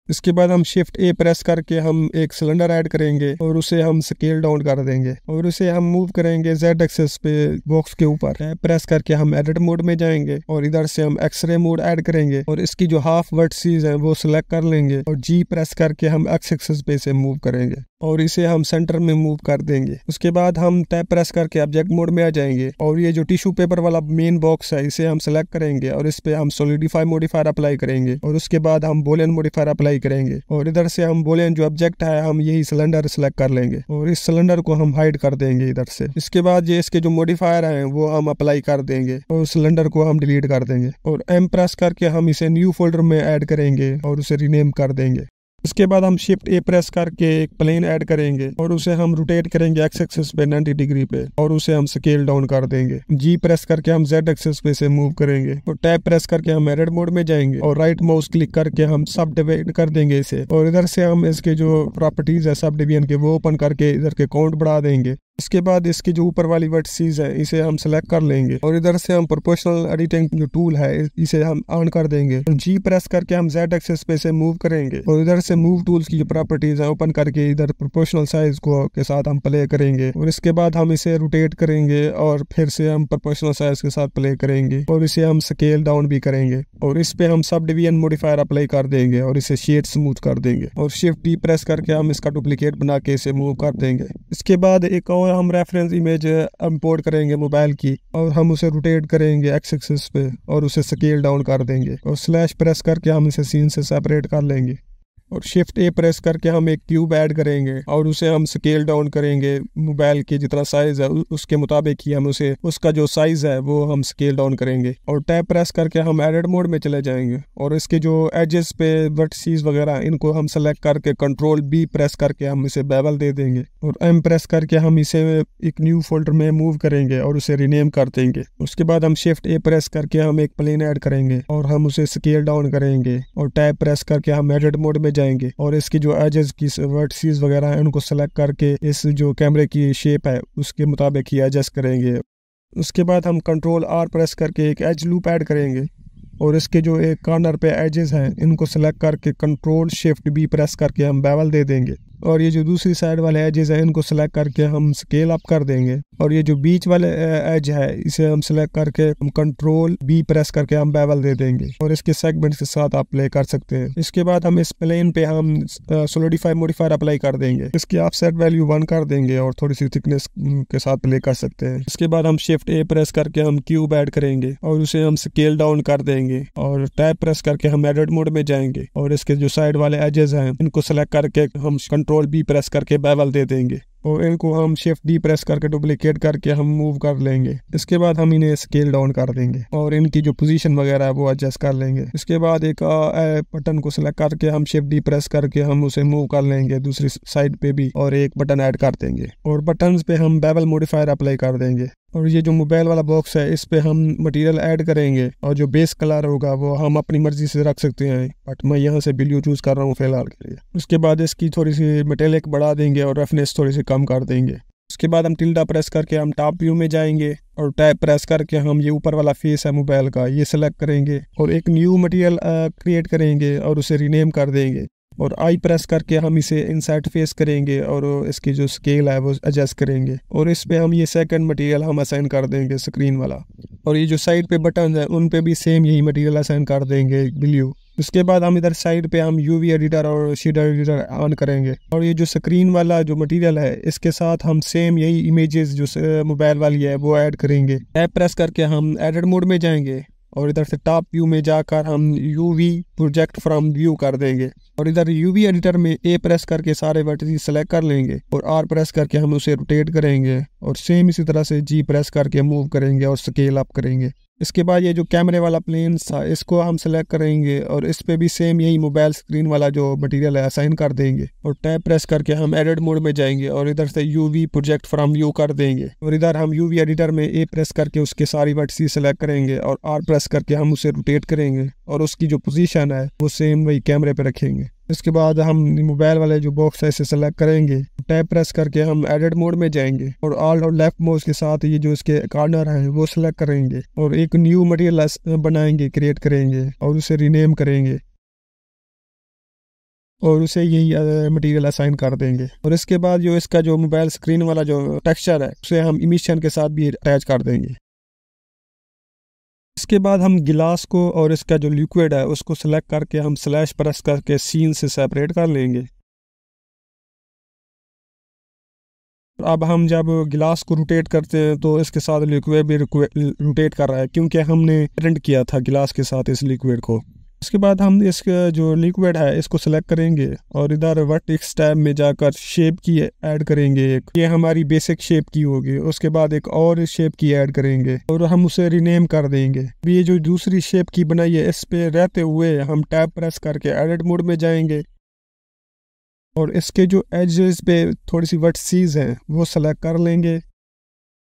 इसके बाद हम शिफ्ट A प्रेस करके हम एक सिलेंडर ऐड करेंगे और उसे हम स्केल डाउन कर देंगे और उसे हम मूव करेंगे Z एक्सेस पे बॉक्स के ऊपर। टैब प्रेस करके हम एडिट मोड में जाएंगे और इधर से हम एक्सरे मोड ऐड करेंगे और इसकी जो हाफ वर्टिसेस हैं वो सिलेक्ट कर लेंगे और G प्रेस करके हम X एक्सेस पे से मूव करेंगे और इसे हम सेंटर में मूव कर देंगे। उसके बाद हम टैब प्रेस करके ऑब्जेक्ट मोड में आ जाएंगे और ये जो टिश्यू पेपर वाला मेन बॉक्स है इसे हम सेलेक्ट करेंगे और इस पे हम सॉलिडिफाई मॉडिफायर अप्लाई करेंगे और उसके बाद हम बूलियन मॉडिफायर अप्लाई करेंगे और इधर से हम बूलियन जो ऑब्जेक्ट है हम यही सिलेंडर सेलेक्ट कर लेंगे और इस सिलेंडर को हम हाइड कर देंगे इधर से। इसके बाद ये इसके जो मॉडिफायर हैं वो हम अप्लाई कर देंगे और सिलेंडर को हम डिलीट कर देंगे और M प्रेस करके हम इसे न्यू फोल्डर में ऐड करेंगे और उसे रीनेम कर देंगे। इसके बाद हम शिफ्ट A प्रेस करके एक प्लेन ऐड करेंगे और उसे हम रोटेट करेंगे X एक्सिस पे 90 डिग्री पे और उसे हम स्केल डाउन कर देंगे। G प्रेस करके हम Z एक्सिस पे से मूव करेंगे और टैब प्रेस करके हम एडिट मोड में जाएंगे और राइट माउस क्लिक करके हम सब डिवाइड कर देंगे इसे और इधर से हम इसके जो प्रॉपर्टीज है सब डिवीजन के वो ओपन करके इधर के काउंट बढ़ा देंगे इसके बाद इसकी जो ऊपर वाली वर्टिसेस है इसे हम सेलेक्ट कर लेंगे और इधर से हम प्रोपोर्शनल एडिटिंग जो टूल है इसे हम ऑन कर देंगे। जी प्रेस करके हम Z एक्सिस पे से मूव करेंगे और इधर से मूव टूल्स की जो प्रॉपर्टीज है ओपन करके इधर प्रोपोर्शनल साइज को के साथ हम प्ले करेंगे और इसके बाद हम इसे रोटेट करेंगे और फिर से हम प्रोपोर्शनल साइज के साथ प्ले करेंगे और इसे हम स्केल डाउन भी करेंगे और इस पे हम सब डिवीजन मॉडिफायर अप्लाई कर देंगे और इसे शेड स्मूथ कर देंगे और शिफ्ट डी प्रेस करके हम इसका डुप्लीकेट बना के इसे मूव कर देंगे। इसके बाद एक और हम रेफरेंस इमेज इंपोर्ट करेंगे मोबाइल की और हम उसे रोटेट करेंगे एक्स एक्सिस पे और उसे स्केल डाउन कर देंगे और स्लैश प्रेस करके हम इसे सीन से सेपरेट कर लेंगे और शिफ्ट ए प्रेस करके हम एक क्यूब ऐड करेंगे और उसे हम स्केल डाउन करेंगे मोबाइल के जितना साइज है उसके मुताबिक ही हम उसे उसका जो साइज है वो हम स्केल डाउन करेंगे और टैब प्रेस करके हम एडिट मोड में चले जाएंगे और इसके जो एजेस पे वर्टिसेस वगैरह इनको हम सेलेक्ट करके कंट्रोल बी प्रेस करके हम इसे बेवल दे देंगे और एम प्रेस करके हम इसे एक न्यू फोल्डर में मूव करेंगे और उसे रीनेम कर देंगे। उसके बाद हम शिफ्ट ए प्रेस करके हम एक प्लेन ऐड करेंगे और हम उसे स्केल डाउन करेंगे और टैब प्रेस करके हम एडिट मोड में जाएंगे और इसकी जो एजेस की वर्टिसेस वगैरह हैं उनको सेलेक्ट करके इस जो कैमरे की शेप है उसके मुताबिक ही एडजस्ट करेंगे। उसके बाद हम कंट्रोल आर प्रेस करके एक एज लूप ऐड करेंगे और इसके जो एक कॉर्नर पे एजेस हैं इनको सेलेक्ट करके कंट्रोल शिफ्ट बी प्रेस करके हम बेवल दे देंगे और ये जो दूसरी साइड वाले एजेस हैं इनको सेलेक्ट करके हम स्केल अप कर देंगे और ये जो बीच वाले एज है इसे हम सेलेक्ट करके हम कंट्रोल बी प्रेस करके हम बेवल दे देंगे और इसके सेगमेंट्स के साथ आप प्ले कर सकते हैं। इसके बाद हम इस प्लेन पे हम सोलिडिफाई मॉडिफायर अप्लाई कर देंगे, इसकी ऑफसेट वैल्यू 1 कर देंगे और थोड़ी सी थिकनेस के साथ प्ले कर सकते हैं। इसके बाद हम शिफ्ट ए प्रेस करके हम क्यूब ऐड करेंगे और उसे हम स्केल डाउन कर देंगे और टैब प्रेस करके हम एडिट मोड में जाएंगे और इसके जो साइड वाले एजेस हैं इनको सेलेक्ट करके हम कंट्रोल बी प्रेस करके बेवल दे देंगे और इनको हम शिफ्ट डी प्रेस करके डुप्लीकेट करके हम मूव कर लेंगे। इसके बाद हम इन्हें स्केल डाउन कर देंगे और इनकी जो पोजीशन वगैरह है वो एडजस्ट कर लेंगे। इसके बाद एक बटन को सिलेक्ट करके हम शिफ्ट डी प्रेस करके हम उसे मूव कर लेंगे दूसरी साइड पे भी और एक बटन ऐड कर देंगे और बटन्स पे हम बेवल मॉडिफायर अप्लाई कर देंगे और ये जो मोबाइल वाला बॉक्स है इस पे हम मटेरियल ऐड करेंगे और जो बेस कलर होगा वो हम अपनी मर्जी से रख सकते हैं, बट मैं यहाँ से ब्लू चूज कर रहा हूँ फिलहाल के लिए। उसके बाद इसकी थोड़ी सी मेटेलिक बढ़ा देंगे और रफनेस थोड़ी सी कम कर देंगे। उसके बाद हम टिल्डा प्रेस करके हम टॉप व्यू में जाएंगे और टैब प्रेस करके हम ये ऊपर वाला फेस है मोबाइल का ये सिलेक्ट करेंगे और एक न्यू मटेरियल क्रिएट करेंगे और उसे रीनेम कर देंगे और आई प्रेस करके हम इसे इंसर्ट फेस करेंगे और इसकी जो स्केल है वो एडजस्ट करेंगे और इस पे हम ये सेकंड मटेरियल हम असाइन कर देंगे स्क्रीन वाला और ये जो साइड पे बटन है उन पे भी सेम यही मटेरियल असाइन कर देंगे ब्लू। उसके बाद हम इधर साइड पे हम यूवी एडिटर और शेडर एडिटर ऑन करेंगे और ये जो स्क्रीन वाला जो मटेरियल है इसके साथ हम सेम यही इमेजेस जो मोबाइल वाली है वो ऐड करेंगे। टैब प्रेस करके हम एडिट मोड में जाएंगे और इधर से टॉप व्यू में जाकर हम यूवी प्रोजेक्ट फ्रॉम व्यू कर देंगे और इधर यूवी एडिटर में ए प्रेस करके सारे वर्टिसेस सेलेक्ट कर लेंगे और आर प्रेस करके हम उसे रोटेट करेंगे और सेम इसी तरह से जी प्रेस करके मूव करेंगे और स्केल अप करेंगे। इसके बाद ये जो कैमरे वाला प्लेन था इसको हम सेलेक्ट करेंगे और इस पे भी सेम यही मोबाइल स्क्रीन वाला जो मटेरियल है असाइन कर देंगे और टैब प्रेस करके हम एडिट मोड में जाएंगे और इधर से यूवी प्रोजेक्ट फ्रॉम व्यू कर देंगे और इधर हम यूवी एडिटर में ए प्रेस करके उसके सारी वर्टिसेस सेलेक्ट करेंगे और आर प्रेस करके हम उसे रोटेट करेंगे और उसकी जो पोजीशन है वो सेम वही कैमरे पे रखेंगे। इसके बाद हम मोबाइल वाले जो बॉक्स है इसे सेलेक्ट करेंगे, टैब प्रेस करके हम एडिट मोड में जाएंगे और ऑल्ट और लेफ्ट माउस के साथ ये जो इसके कॉर्नर है वो सेलेक्ट करेंगे और एक न्यू मटेरियल बनाएंगे क्रिएट करेंगे और उसे रीनेम करेंगे और उसे यही मटेरियल असाइन कर देंगे और इसके बाद जो इसका जो मोबाइल स्क्रीन वाला जो टेक्सचर है उसे हम इमिशन के साथ भी अटैच कर देंगे। इसके बाद हम गिलास को और इसका जो लिक्विड है उसको सिलेक्ट करके हम स्लैश प्रेस करके सीन से सेपरेट कर लेंगे। अब हम जब गिलास को रोटेट करते हैं तो इसके साथ लिक्विड भी रोटेट कर रहा है क्योंकि हमने प्रिंट किया था गिलास के साथ इस लिक्विड को। उसके बाद हम इसका जो लिक्विड है इसको सेलेक्ट करेंगे और इधर वर्टेक्स टैब में जाकर शेप की ऐड करेंगे एक, ये हमारी बेसिक शेप की होगी। उसके बाद एक और शेप की ऐड करेंगे और हम उसे रीनेम कर देंगे। ये जो दूसरी शेप की बनाई है इस पे रहते हुए हम टैब प्रेस करके एडिट मोड में जाएंगे और इसके जो एजेस पे थोड़ी सी वर्टिसेस हैं वो सेलेक्ट कर लेंगे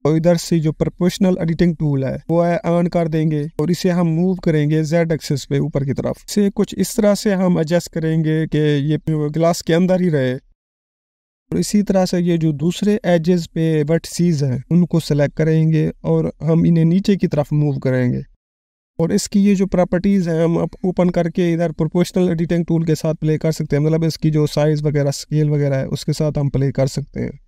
और इधर से जो प्रोपोर्शनल एडिटिंग टूल है वो ऑन कर देंगे और इसे हम मूव करेंगे Z एक्सिस पे ऊपर की तरफ से कुछ इस तरह से हम एडजस्ट करेंगे कि ये ग्लास के अंदर ही रहे और इसी तरह से ये जो दूसरे एजेस पे वर्टिसेस हैं उनको सेलेक्ट करेंगे और हम इन्हें नीचे की तरफ मूव करेंगे। और इसकी ये जो प्रॉपर्टीज़ हैं हम ओपन करके इधर प्रोपोर्शनल एडिटिंग टूल के साथ प्ले कर सकते हैं, मतलब इसकी जो साइज़ वगैरह स्केल वगैरह है उसके साथ हम प्ले कर सकते हैं।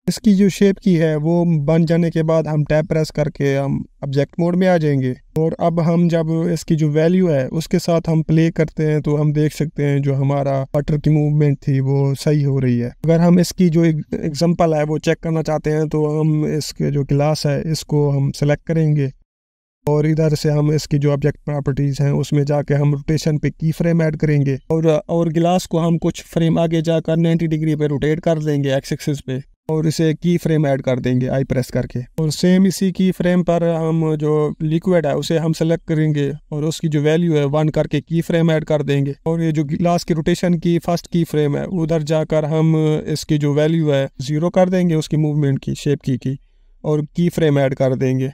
इसकी जो शेप की है वो बन जाने के बाद हम टैब प्रेस करके हम ऑब्जेक्ट मोड में आ जाएंगे। और अब हम जब इसकी जो वैल्यू है उसके साथ हम प्ले करते हैं तो हम देख सकते हैं जो हमारा वाटर की मूवमेंट थी वो सही हो रही है। अगर हम इसकी जो एग्जांपल है वो चेक करना चाहते हैं तो हम इसके जो गिलास है इसको हम सेलेक्ट करेंगे और इधर से हम इसकी जो ऑब्जेक्ट प्रॉपर्टीज़ हैं उसमें जाके हम रोटेशन पे की फ्रेम ऐड करेंगे और गिलास को हम कुछ फ्रेम आगे जाकर 90 डिग्री पे रोटेट कर देंगे एक्स एक्सिस पे और इसे की फ्रेम ऐड कर देंगे आई प्रेस करके। और सेम इसी की फ्रेम पर हम जो लिक्विड है उसे हम सेलेक्ट करेंगे और उसकी जो वैल्यू है 1 करके की फ्रेम ऐड कर देंगे। और ये जो गिलास की रोटेशन की फर्स्ट की फ्रेम है उधर जाकर हम इसकी जो वैल्यू है 0 कर देंगे उसकी मूवमेंट की शेप की और की फ्रेम ऐड कर देंगे।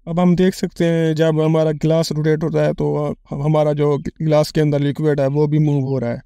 अब हम देख सकते हैं जब हमारा गिलास रोटेट होता है तो हमारा जो गिलास के अंदर लिक्विड है वो भी मूव हो रहा है।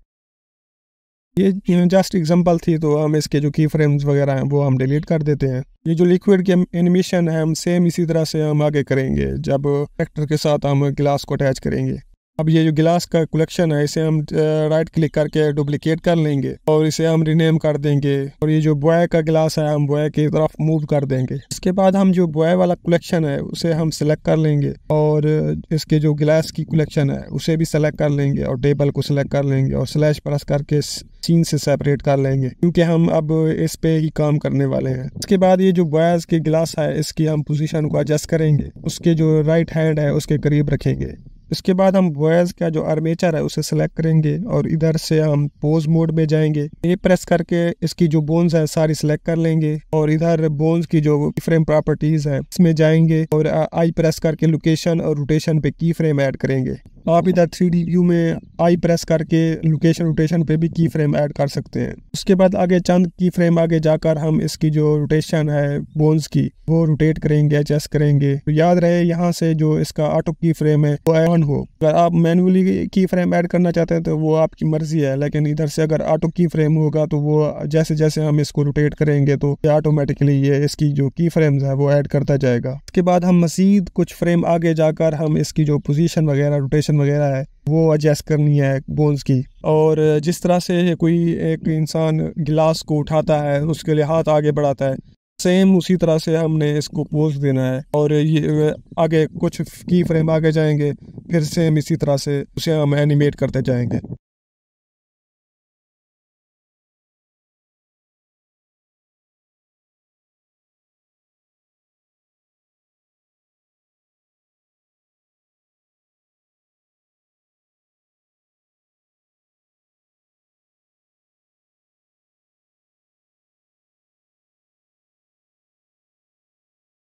ये जस्ट एग्जांपल थी तो हम इसके जो की फ्रेम्स वगैरह हैं वो हम डिलीट कर देते हैं। ये जो लिक्विड की एनिमेशन है हम सेम इसी तरह से हम आगे करेंगे जब ट्रैक्टर के साथ हम गिलास को अटैच करेंगे। अब ये जो गिलास का कलेक्शन है इसे हम राइट क्लिक करके डुप्लीकेट कर लेंगे और इसे हम रीनेम कर देंगे और ये जो बॉय का गिलास है हम बॉय की तरफ मूव कर देंगे। इसके बाद हम जो बॉय वाला कलेक्शन है उसे हम सिलेक्ट कर लेंगे और इसके जो गिलास की कलेक्शन है उसे भी सिलेक्ट कर लेंगे और टेबल को सिलेक्ट कर लेंगे और स्लैश प्रेस करके सीन से सेपरेट कर लेंगे क्योंकि हम अब इस पे ही काम करने वाले हैं। उसके बाद ये जो बॉयज के गिलास है इसकी हम पोजीशन को एडजस्ट करेंगे, उसके जो राइट हैंड है उसके करीब रखेंगे। इसके बाद हम बॉयज का जो आर्मेचर है उसे सेलेक्ट करेंगे और इधर से हम पोज मोड में जाएंगे। ए प्रेस करके इसकी जो बोन्स है सारी सिलेक्ट कर लेंगे और इधर बोन्स की जो फ्रेम प्रॉपर्टीज है इसमें जाएंगे और आई प्रेस करके लोकेशन और रोटेशन पे की फ्रेम ऐड करेंगे। आप इधर 3D व्यू में आई प्रेस करके लोकेशन रोटेशन पे भी की फ्रेम ऐड कर सकते हैं। उसके बाद आगे चंद की फ्रेम आगे जाकर हम इसकी जो रोटेशन है बोन्स की वो रोटेट करेंगे, एडजस्ट करेंगे। तो याद रहे यहाँ से जो इसका ऑटो की फ्रेम है वो ऑन हो। अगर आप मैनुअली की फ्रेम ऐड करना चाहते हैं तो वो आपकी मर्जी है, लेकिन इधर से अगर ऑटो की फ्रेम होगा तो वो जैसे जैसे हम इसको रोटेट करेंगे तो ऑटोमेटिकली ये इसकी जो की फ्रेम्स है वो ऐड करता जाएगा। उसके बाद हम मजीद कुछ फ्रेम आगे जाकर हम इसकी जो पोजीशन वगैरह रोटेशन वगैरह है वो एडजस्ट करनी है बोन्स की। और जिस तरह से कोई एक इंसान गिलास को उठाता है उसके लिए हाथ आगे बढ़ाता है सेम उसी तरह से हमने इसको पोज देना है और ये आगे कुछ की फ्रेम आगे जाएंगे फिर सेम इसी तरह से उसे हम एनिमेट करते जाएंगे।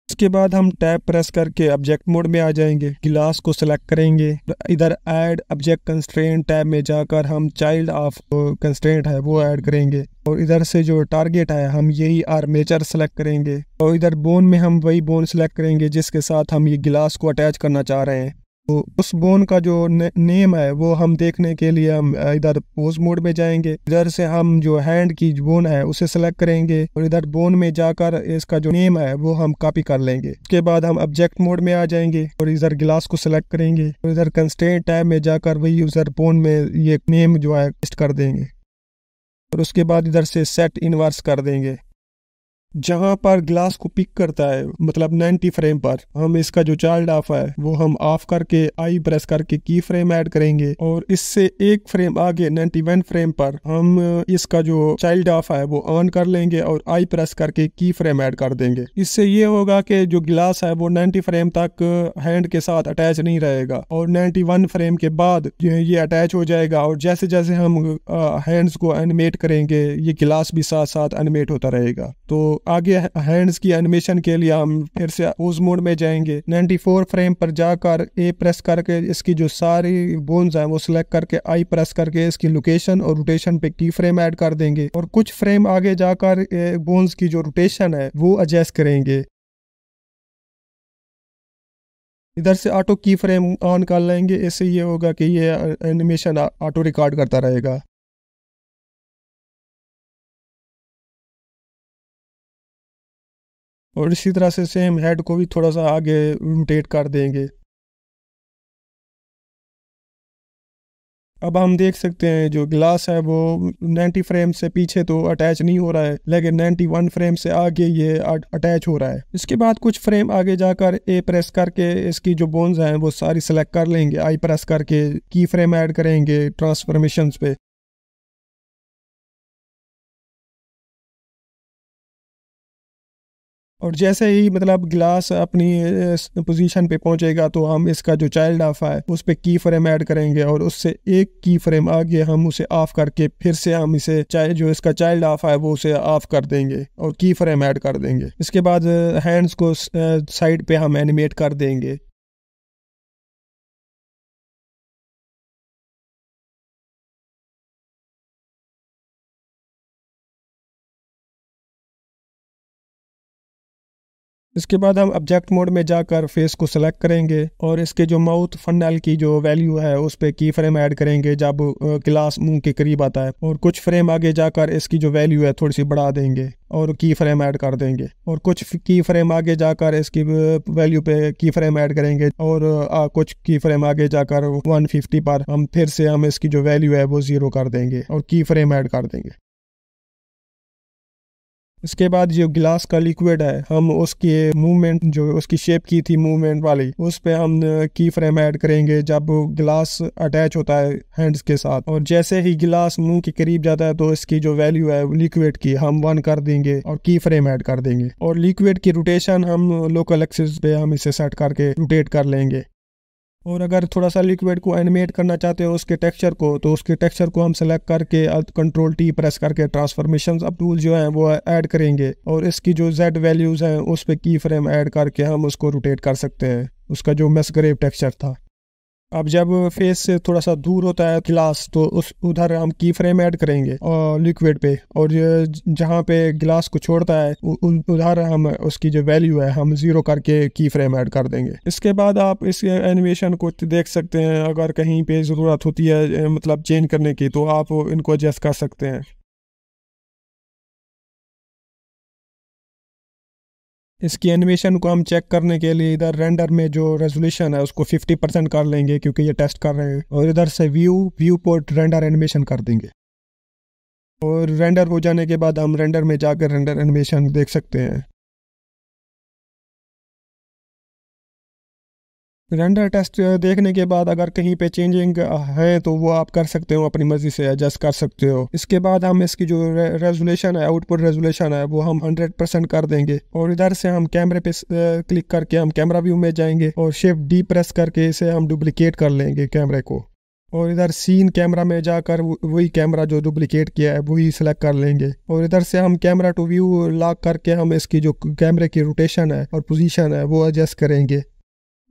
इसके बाद हम टैब प्रेस करके ऑब्जेक्ट मोड में आ जाएंगे, गिलास को सिलेक्ट करेंगे, इधर ऐड ऑब्जेक्ट कंस्ट्रेंट टैब में जाकर हम चाइल्ड ऑफ कंस्ट्रेंट है वो ऐड करेंगे और इधर से जो टारगेट है हम यही आर्मेचर सेलेक्ट करेंगे और इधर बोन में हम वही बोन सेलेक्ट करेंगे जिसके साथ हम ये गिलास को अटैच करना चाह रहे हैं। तो उस बोन का जो नेम है वो हम देखने के लिए हम इधर पोज मोड में जाएंगे, इधर से हम जो हैंड की बोन है उसे सेलेक्ट करेंगे और इधर बोन में जाकर इसका जो नेम है वो हम कॉपी कर लेंगे। उसके बाद हम ऑब्जेक्ट मोड में आ जाएंगे और इधर गिलास को सेलेक्ट करेंगे और इधर कंस्ट्रेंट टैब में जाकर वही उधर बोन में ये नेम जो है पेस्ट कर देंगे और उसके बाद इधर से सेट इनवर्स कर देंगे। जहां पर ग्लास को पिक करता है मतलब 90 फ्रेम पर हम इसका जो चाइल्ड ऑफ है वो हम ऑफ करके आई प्रेस करके की फ्रेम ऐड करेंगे और इससे एक फ्रेम आगे 91 फ्रेम पर हम इसका जो चाइल्ड ऑफ है वो ऑन कर लेंगे और आई प्रेस करके की फ्रेम ऐड कर देंगे। इससे ये होगा कि जो गिलास है वो 90 फ्रेम तक हैंड के साथ अटैच नहीं रहेगा और 91 फ्रेम के बाद ये अटैच हो जाएगा और जैसे जैसे हम हैंड्स को एनिमेट करेंगे ये गिलास भी साथ साथ एनिमेट होता रहेगा। तो आगे हैंड्स की एनिमेशन के लिए हम फिर से पोज मोड में जाएंगे, 94 फ्रेम पर जाकर ए प्रेस करके इसकी जो सारी बोन्स हैं वो सिलेक्ट करके आई प्रेस करके इसकी लोकेशन और रोटेशन पे की फ्रेम ऐड कर देंगे और कुछ फ्रेम आगे जाकर बोन्स की जो रोटेशन है वो एडजस्ट करेंगे। इधर से ऑटो की फ्रेम ऑन कर लेंगे, इससे ये होगा कि ये एनिमेशन ऑटो रिकॉर्ड करता रहेगा। और इसी तरह से सेम हेड को भी थोड़ा सा आगे रोटेट कर देंगे। अब हम देख सकते हैं जो ग्लास है वो 90 फ्रेम से पीछे तो अटैच नहीं हो रहा है, लेकिन 91 फ्रेम से आगे ये अटैच हो रहा है। इसके बाद कुछ फ्रेम आगे जाकर ए प्रेस करके इसकी जो बोन्स हैं वो सारी सेलेक्ट कर लेंगे। आई प्रेस करके की फ्रेम ऐड करेंगे ट्रांसफॉर्मेशंस पे। और जैसे ही मतलब ग्लास अपनी पोजीशन पे पहुंचेगा तो हम इसका जो चाइल्ड ऑफ है उस पे की फ्रेम ऐड करेंगे, और उससे एक की फ्रेम आगे हम उसे ऑफ करके फिर से हम इसे जो इसका चाइल्ड ऑफ है वो उसे ऑफ कर देंगे और की फ्रेम ऐड कर देंगे। इसके बाद हैंड्स को साइड पे हम एनिमेट कर देंगे। इसके बाद हम ऑब्जेक्ट मोड में जाकर फेस को सिलेक्ट करेंगे और इसके जो माउथ फनल की जो वैल्यू है उस पे की फ्रेम ऐड करेंगे जब ग्लास मुंह के करीब आता है, और कुछ फ्रेम आगे जाकर इसकी जो वैल्यू है थोड़ी सी बढ़ा देंगे और की फ्रेम ऐड कर देंगे, और कुछ की फ्रेम आगे जाकर इसकी वैल्यू पे की फ्रेम ऐड करेंगे, और कुछ की फ्रेम आगे जाकर 150 पर हम फिर से हम इसकी जो वैल्यू है वो 0 कर देंगे और की फ्रेम ऐड कर देंगे। इसके बाद जो गिलास का लिक्विड है हम उसकी मूवमेंट जो उसकी शेप की थी मूवमेंट वाली उस पे हम की फ्रेम ऐड करेंगे जब गिलास अटैच होता है हैंड्स के साथ, और जैसे ही गिलास मुंह के करीब जाता है तो इसकी जो वैल्यू है लिक्विड की हम 1 कर देंगे और की फ्रेम ऐड कर देंगे, और लिक्विड की रोटेशन हम लोकल एक्सिस पे हम इसे सेट करके रोटेट कर लेंगे। और अगर थोड़ा सा लिक्विड को एनिमेट करना चाहते हो उसके टेक्सचर को, तो उसके टेक्सचर को हम सेलेक्ट करके कंट्रोल टी प्रेस करके ट्रांसफॉर्मेशंस अब टूल जो है वो ऐड करेंगे, और इसकी जो जेड वैल्यूज हैं उस पे की फ्रेम ऐड करके हम उसको रोटेट कर सकते हैं, उसका जो मस्करेव टेक्सचर था। अब जब फेस से थोड़ा सा दूर होता है गिलास तो उस उधर हम की फ्रेम ऐड करेंगे और लिक्विड पे, और जहाँ पे गिलास को छोड़ता है उधर हम उसकी जो वैल्यू है हम 0 करके की फ्रेम ऐड कर देंगे। इसके बाद आप इस एनिमेशन को देख सकते हैं, अगर कहीं पे ज़रूरत होती है मतलब चेंज करने की तो आप इनको एडजस्ट कर सकते हैं। इसकी एनिमेशन को हम चेक करने के लिए इधर रेंडर में जो रेजोल्यूशन है उसको 50% कर लेंगे क्योंकि ये टेस्ट कर रहे हैं, और इधर से व्यू पोर्ट रेंडर एनिमेशन कर देंगे, और रेंडर हो जाने के बाद हम रेंडर में जाकर रेंडर एनिमेशन देख सकते हैं। रेंडर टेस्ट देखने के बाद अगर कहीं पे चेंजिंग है तो वो आप कर सकते हो, अपनी मर्जी से एडजस्ट कर सकते हो। इसके बाद हम इसकी जो रेजोल्यूशन है आउटपुट रेजोल्यूशन है वो हम 100% कर देंगे, और इधर से हम कैमरे पे क्लिक करके हम कैमरा व्यू में जाएंगे और शिफ्ट डी प्रेस करके इसे हम डुप्लीकेट कर लेंगे कैमरे को, और इधर सीन कैमरा में जाकर वही कैमरा जो डुप्लीकेट किया है वही सिलेक्ट कर लेंगे, और इधर से हम कैमरा टू व्यू लॉक करके हम इसकी जो कैमरे की रोटेशन है और पोजीशन है वो एडजस्ट करेंगे,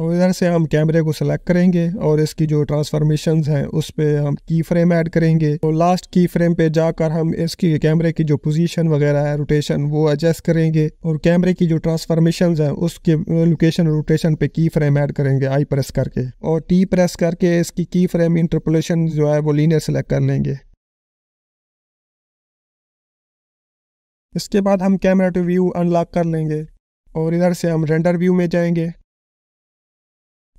और इधर से हम कैमरे को सिलेक्ट करेंगे और इसकी जो ट्रांसफॉर्मेशंस हैं उस पे हम की फ्रेम ऐड करेंगे, और लास्ट की फ्रेम पे जाकर हम इसकी कैमरे की जो पोजीशन वगैरह है रोटेशन वो एडजस्ट करेंगे, और कैमरे की जो ट्रांसफॉर्मेशंस हैं उसके लोकेशन रोटेशन पे की फ्रेम ऐड करेंगे आई प्रेस करके, और टी प्रेस करके इसकी की फ्रेम इंटरपोलेशन जो है वो लीनियर सेलेक्ट कर लेंगे। इसके बाद हम कैमरा टू व्यू अनलॉक कर लेंगे और इधर से हम रेंडर व्यू में जाएंगे,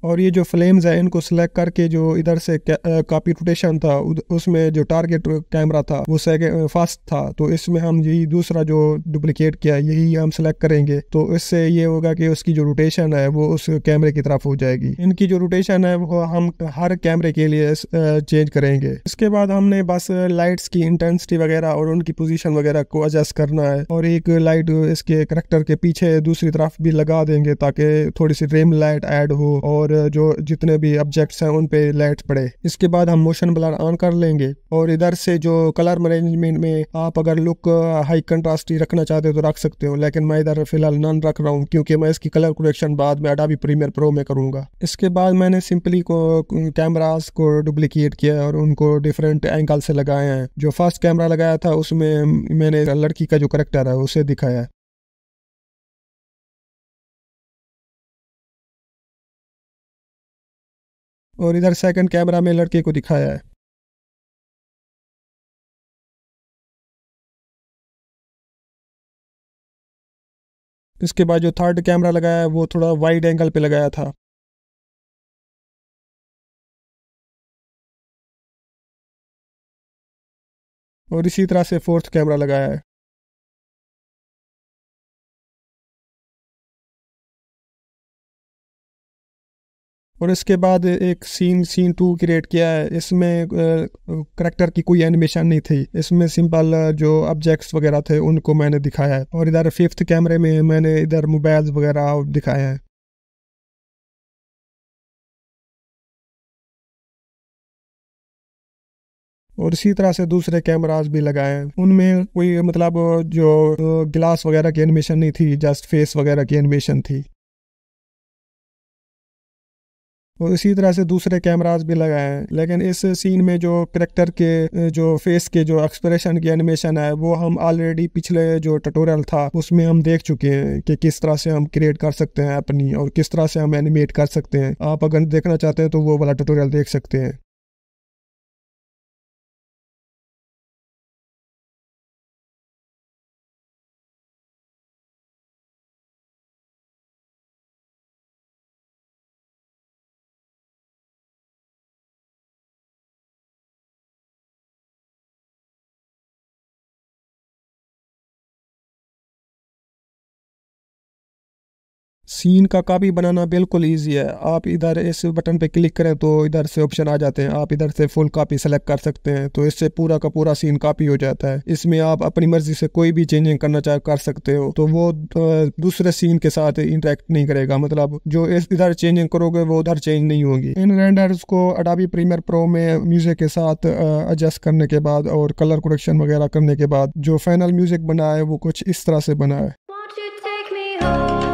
और ये जो फ्लेम्स है इनको सिलेक्ट करके जो इधर से कॉपी रोटेशन था उसमें जो टारगेट कैमरा था वो सेकंड फर्स्ट था, तो इसमें हम यही दूसरा जो डुप्लीकेट किया यही हम सिलेक्ट करेंगे, तो इससे ये होगा कि उसकी जो रोटेशन है वो उस कैमरे की तरफ हो जाएगी। इनकी जो रोटेशन है वो हम हर कैमरे के लिए चेंज करेंगे। इसके बाद हमने बस लाइट्स की इंटेंसिटी वगैरह और उनकी पोजीशन वगैरह को एडजस्ट करना है, और एक लाइट इसके करेक्टर के पीछे दूसरी तरफ भी लगा देंगे ताकि थोड़ी सी रिम लाइट ऐड हो और जो जितने भी ऑब्जेक्ट्स हैं उन पे लाइट पड़े। इसके बाद हम मोशन ब्लर ऑन कर लेंगे, और इधर से जो कलर मैनेजमेंट में आप अगर लुक हाई कंट्रास्टी रखना चाहते हो तो रख सकते हो, लेकिन मैं इधर फिलहाल नन रख रहा हूँ क्योंकि मैं इसकी कलर करेक्शन बाद में अडोबी प्रीमियर प्रो में करूंगा। इसके बाद मैंने सिंपली को कैमरास को डुप्लीकेट किया और उनको डिफरेंट एंगल से लगाए हैं। जो फर्स्ट कैमरा लगाया था उसमें मैंने लड़की का जो करेक्टर है उसे दिखाया है, और इधर सेकंड कैमरा में लड़के को दिखाया है। इसके बाद जो थर्ड कैमरा लगाया है वो थोड़ा वाइड एंगल पे लगाया था। और इसी तरह से फोर्थ कैमरा लगाया है। और इसके बाद एक सीन 2 क्रिएट किया है। इसमें करेक्टर की कोई एनिमेशन नहीं थी, इसमें सिंपल जो ऑब्जेक्ट्स वगैरह थे उनको मैंने दिखाया है। और इधर फिफ्थ कैमरे में मैंने इधर मोबाइल्स वगैरह दिखाए हैं। और इसी तरह से दूसरे कैमरास भी लगाए हैं, उनमें कोई मतलब जो ग्लास वगैरह की एनिमेशन नहीं थी, जस्ट फेस वगैरह की एनिमेशन थी। और इसी तरह से दूसरे कैमरास भी लगाए हैं, लेकिन इस सीन में जो करेक्टर के जो फेस के जो एक्सप्रेशन की एनिमेशन है वो हम ऑलरेडी पिछले जो ट्यूटोरियल था उसमें हम देख चुके हैं कि किस तरह से हम क्रिएट कर सकते हैं अपनी, और किस तरह से हम एनिमेट कर सकते हैं। आप अगर देखना चाहते हैं तो वो वाला ट्यूटोरियल देख सकते हैं। सीन का कॉपी बनाना बिल्कुल इजी है। आप इधर इस बटन पे क्लिक करें तो इधर से ऑप्शन आ जाते हैं, आप इधर से फुल कॉपी सेलेक्ट कर सकते हैं, तो इससे पूरा का पूरा सीन कॉपी हो जाता है। इसमें आप अपनी मर्जी से कोई भी चेंजिंग करना चाहे कर सकते हो, तो वो दूसरे सीन के साथ इंटरेक्ट नहीं करेगा। मतलब जो इधर चेंजिंग करोगे वो उधर चेंज नहीं होगी। इन रेंडर्स को अडोबी प्रीमियर प्रो में म्यूजिक के साथ एडजस्ट करने के बाद और कलर करेक्शन वगैरह करने के बाद जो फाइनल म्यूजिक बना है वो कुछ इस तरह से बना है। Won't you take me home?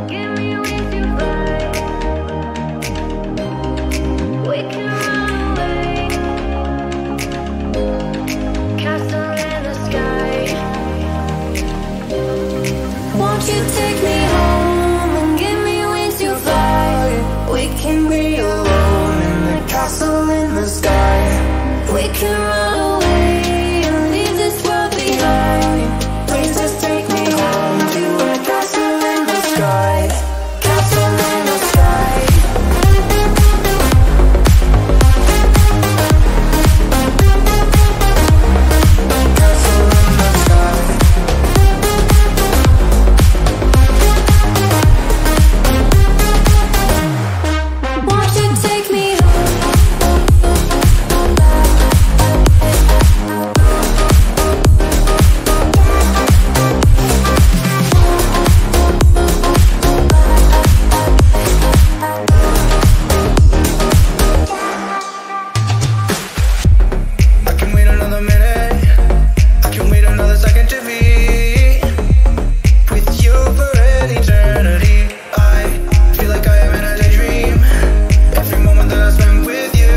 Give me wings to fly. We can run away. Castle in the sky. Won't you take me home and give me wings to fly? We can be alone in the castle in the sky. We can run away and leave this world behind. Please just take me home to a castle in the sky. Castle in the sky. Castle in the sky. Won't you take me I can wait another minute. I can wait another second to be with you for an eternity. I feel like I am in a daydream. Every moment that I spend with you,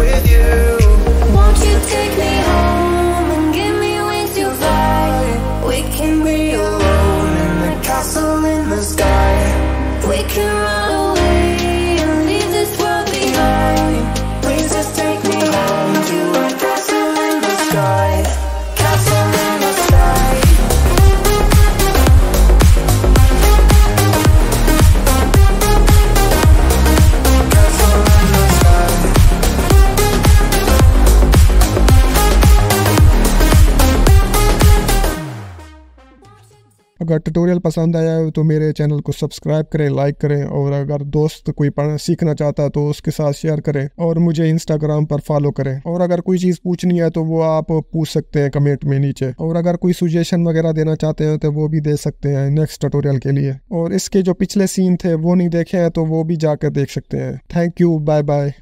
with you. Won't you take me home and give me wings to fly? We can be alone in the castle in the sky. We can run away and leave this world behind. Please just take me home to a castle in the sky. Castle in the sky. Castle in the sky. अगर tutorial पसंद आया हो तो मेरे channel को subscribe करें, like करें, और अगर दोस्त कोई पढ़ना सीखना चाहता है तो उसके साथ शेयर करें, और मुझे इंस्टाग्राम पर फॉलो करें। और अगर कोई चीज़ पूछनी है तो वो आप पूछ सकते हैं कमेंट में नीचे, और अगर कोई सजेशन वगैरह देना चाहते हैं तो वो भी दे सकते हैं नेक्स्ट ट्यूटोरियल के लिए। और इसके जो पिछले सीन थे वो नहीं देखे हैं तो वो भी जाकर देख सकते हैं। Thank you, bye bye.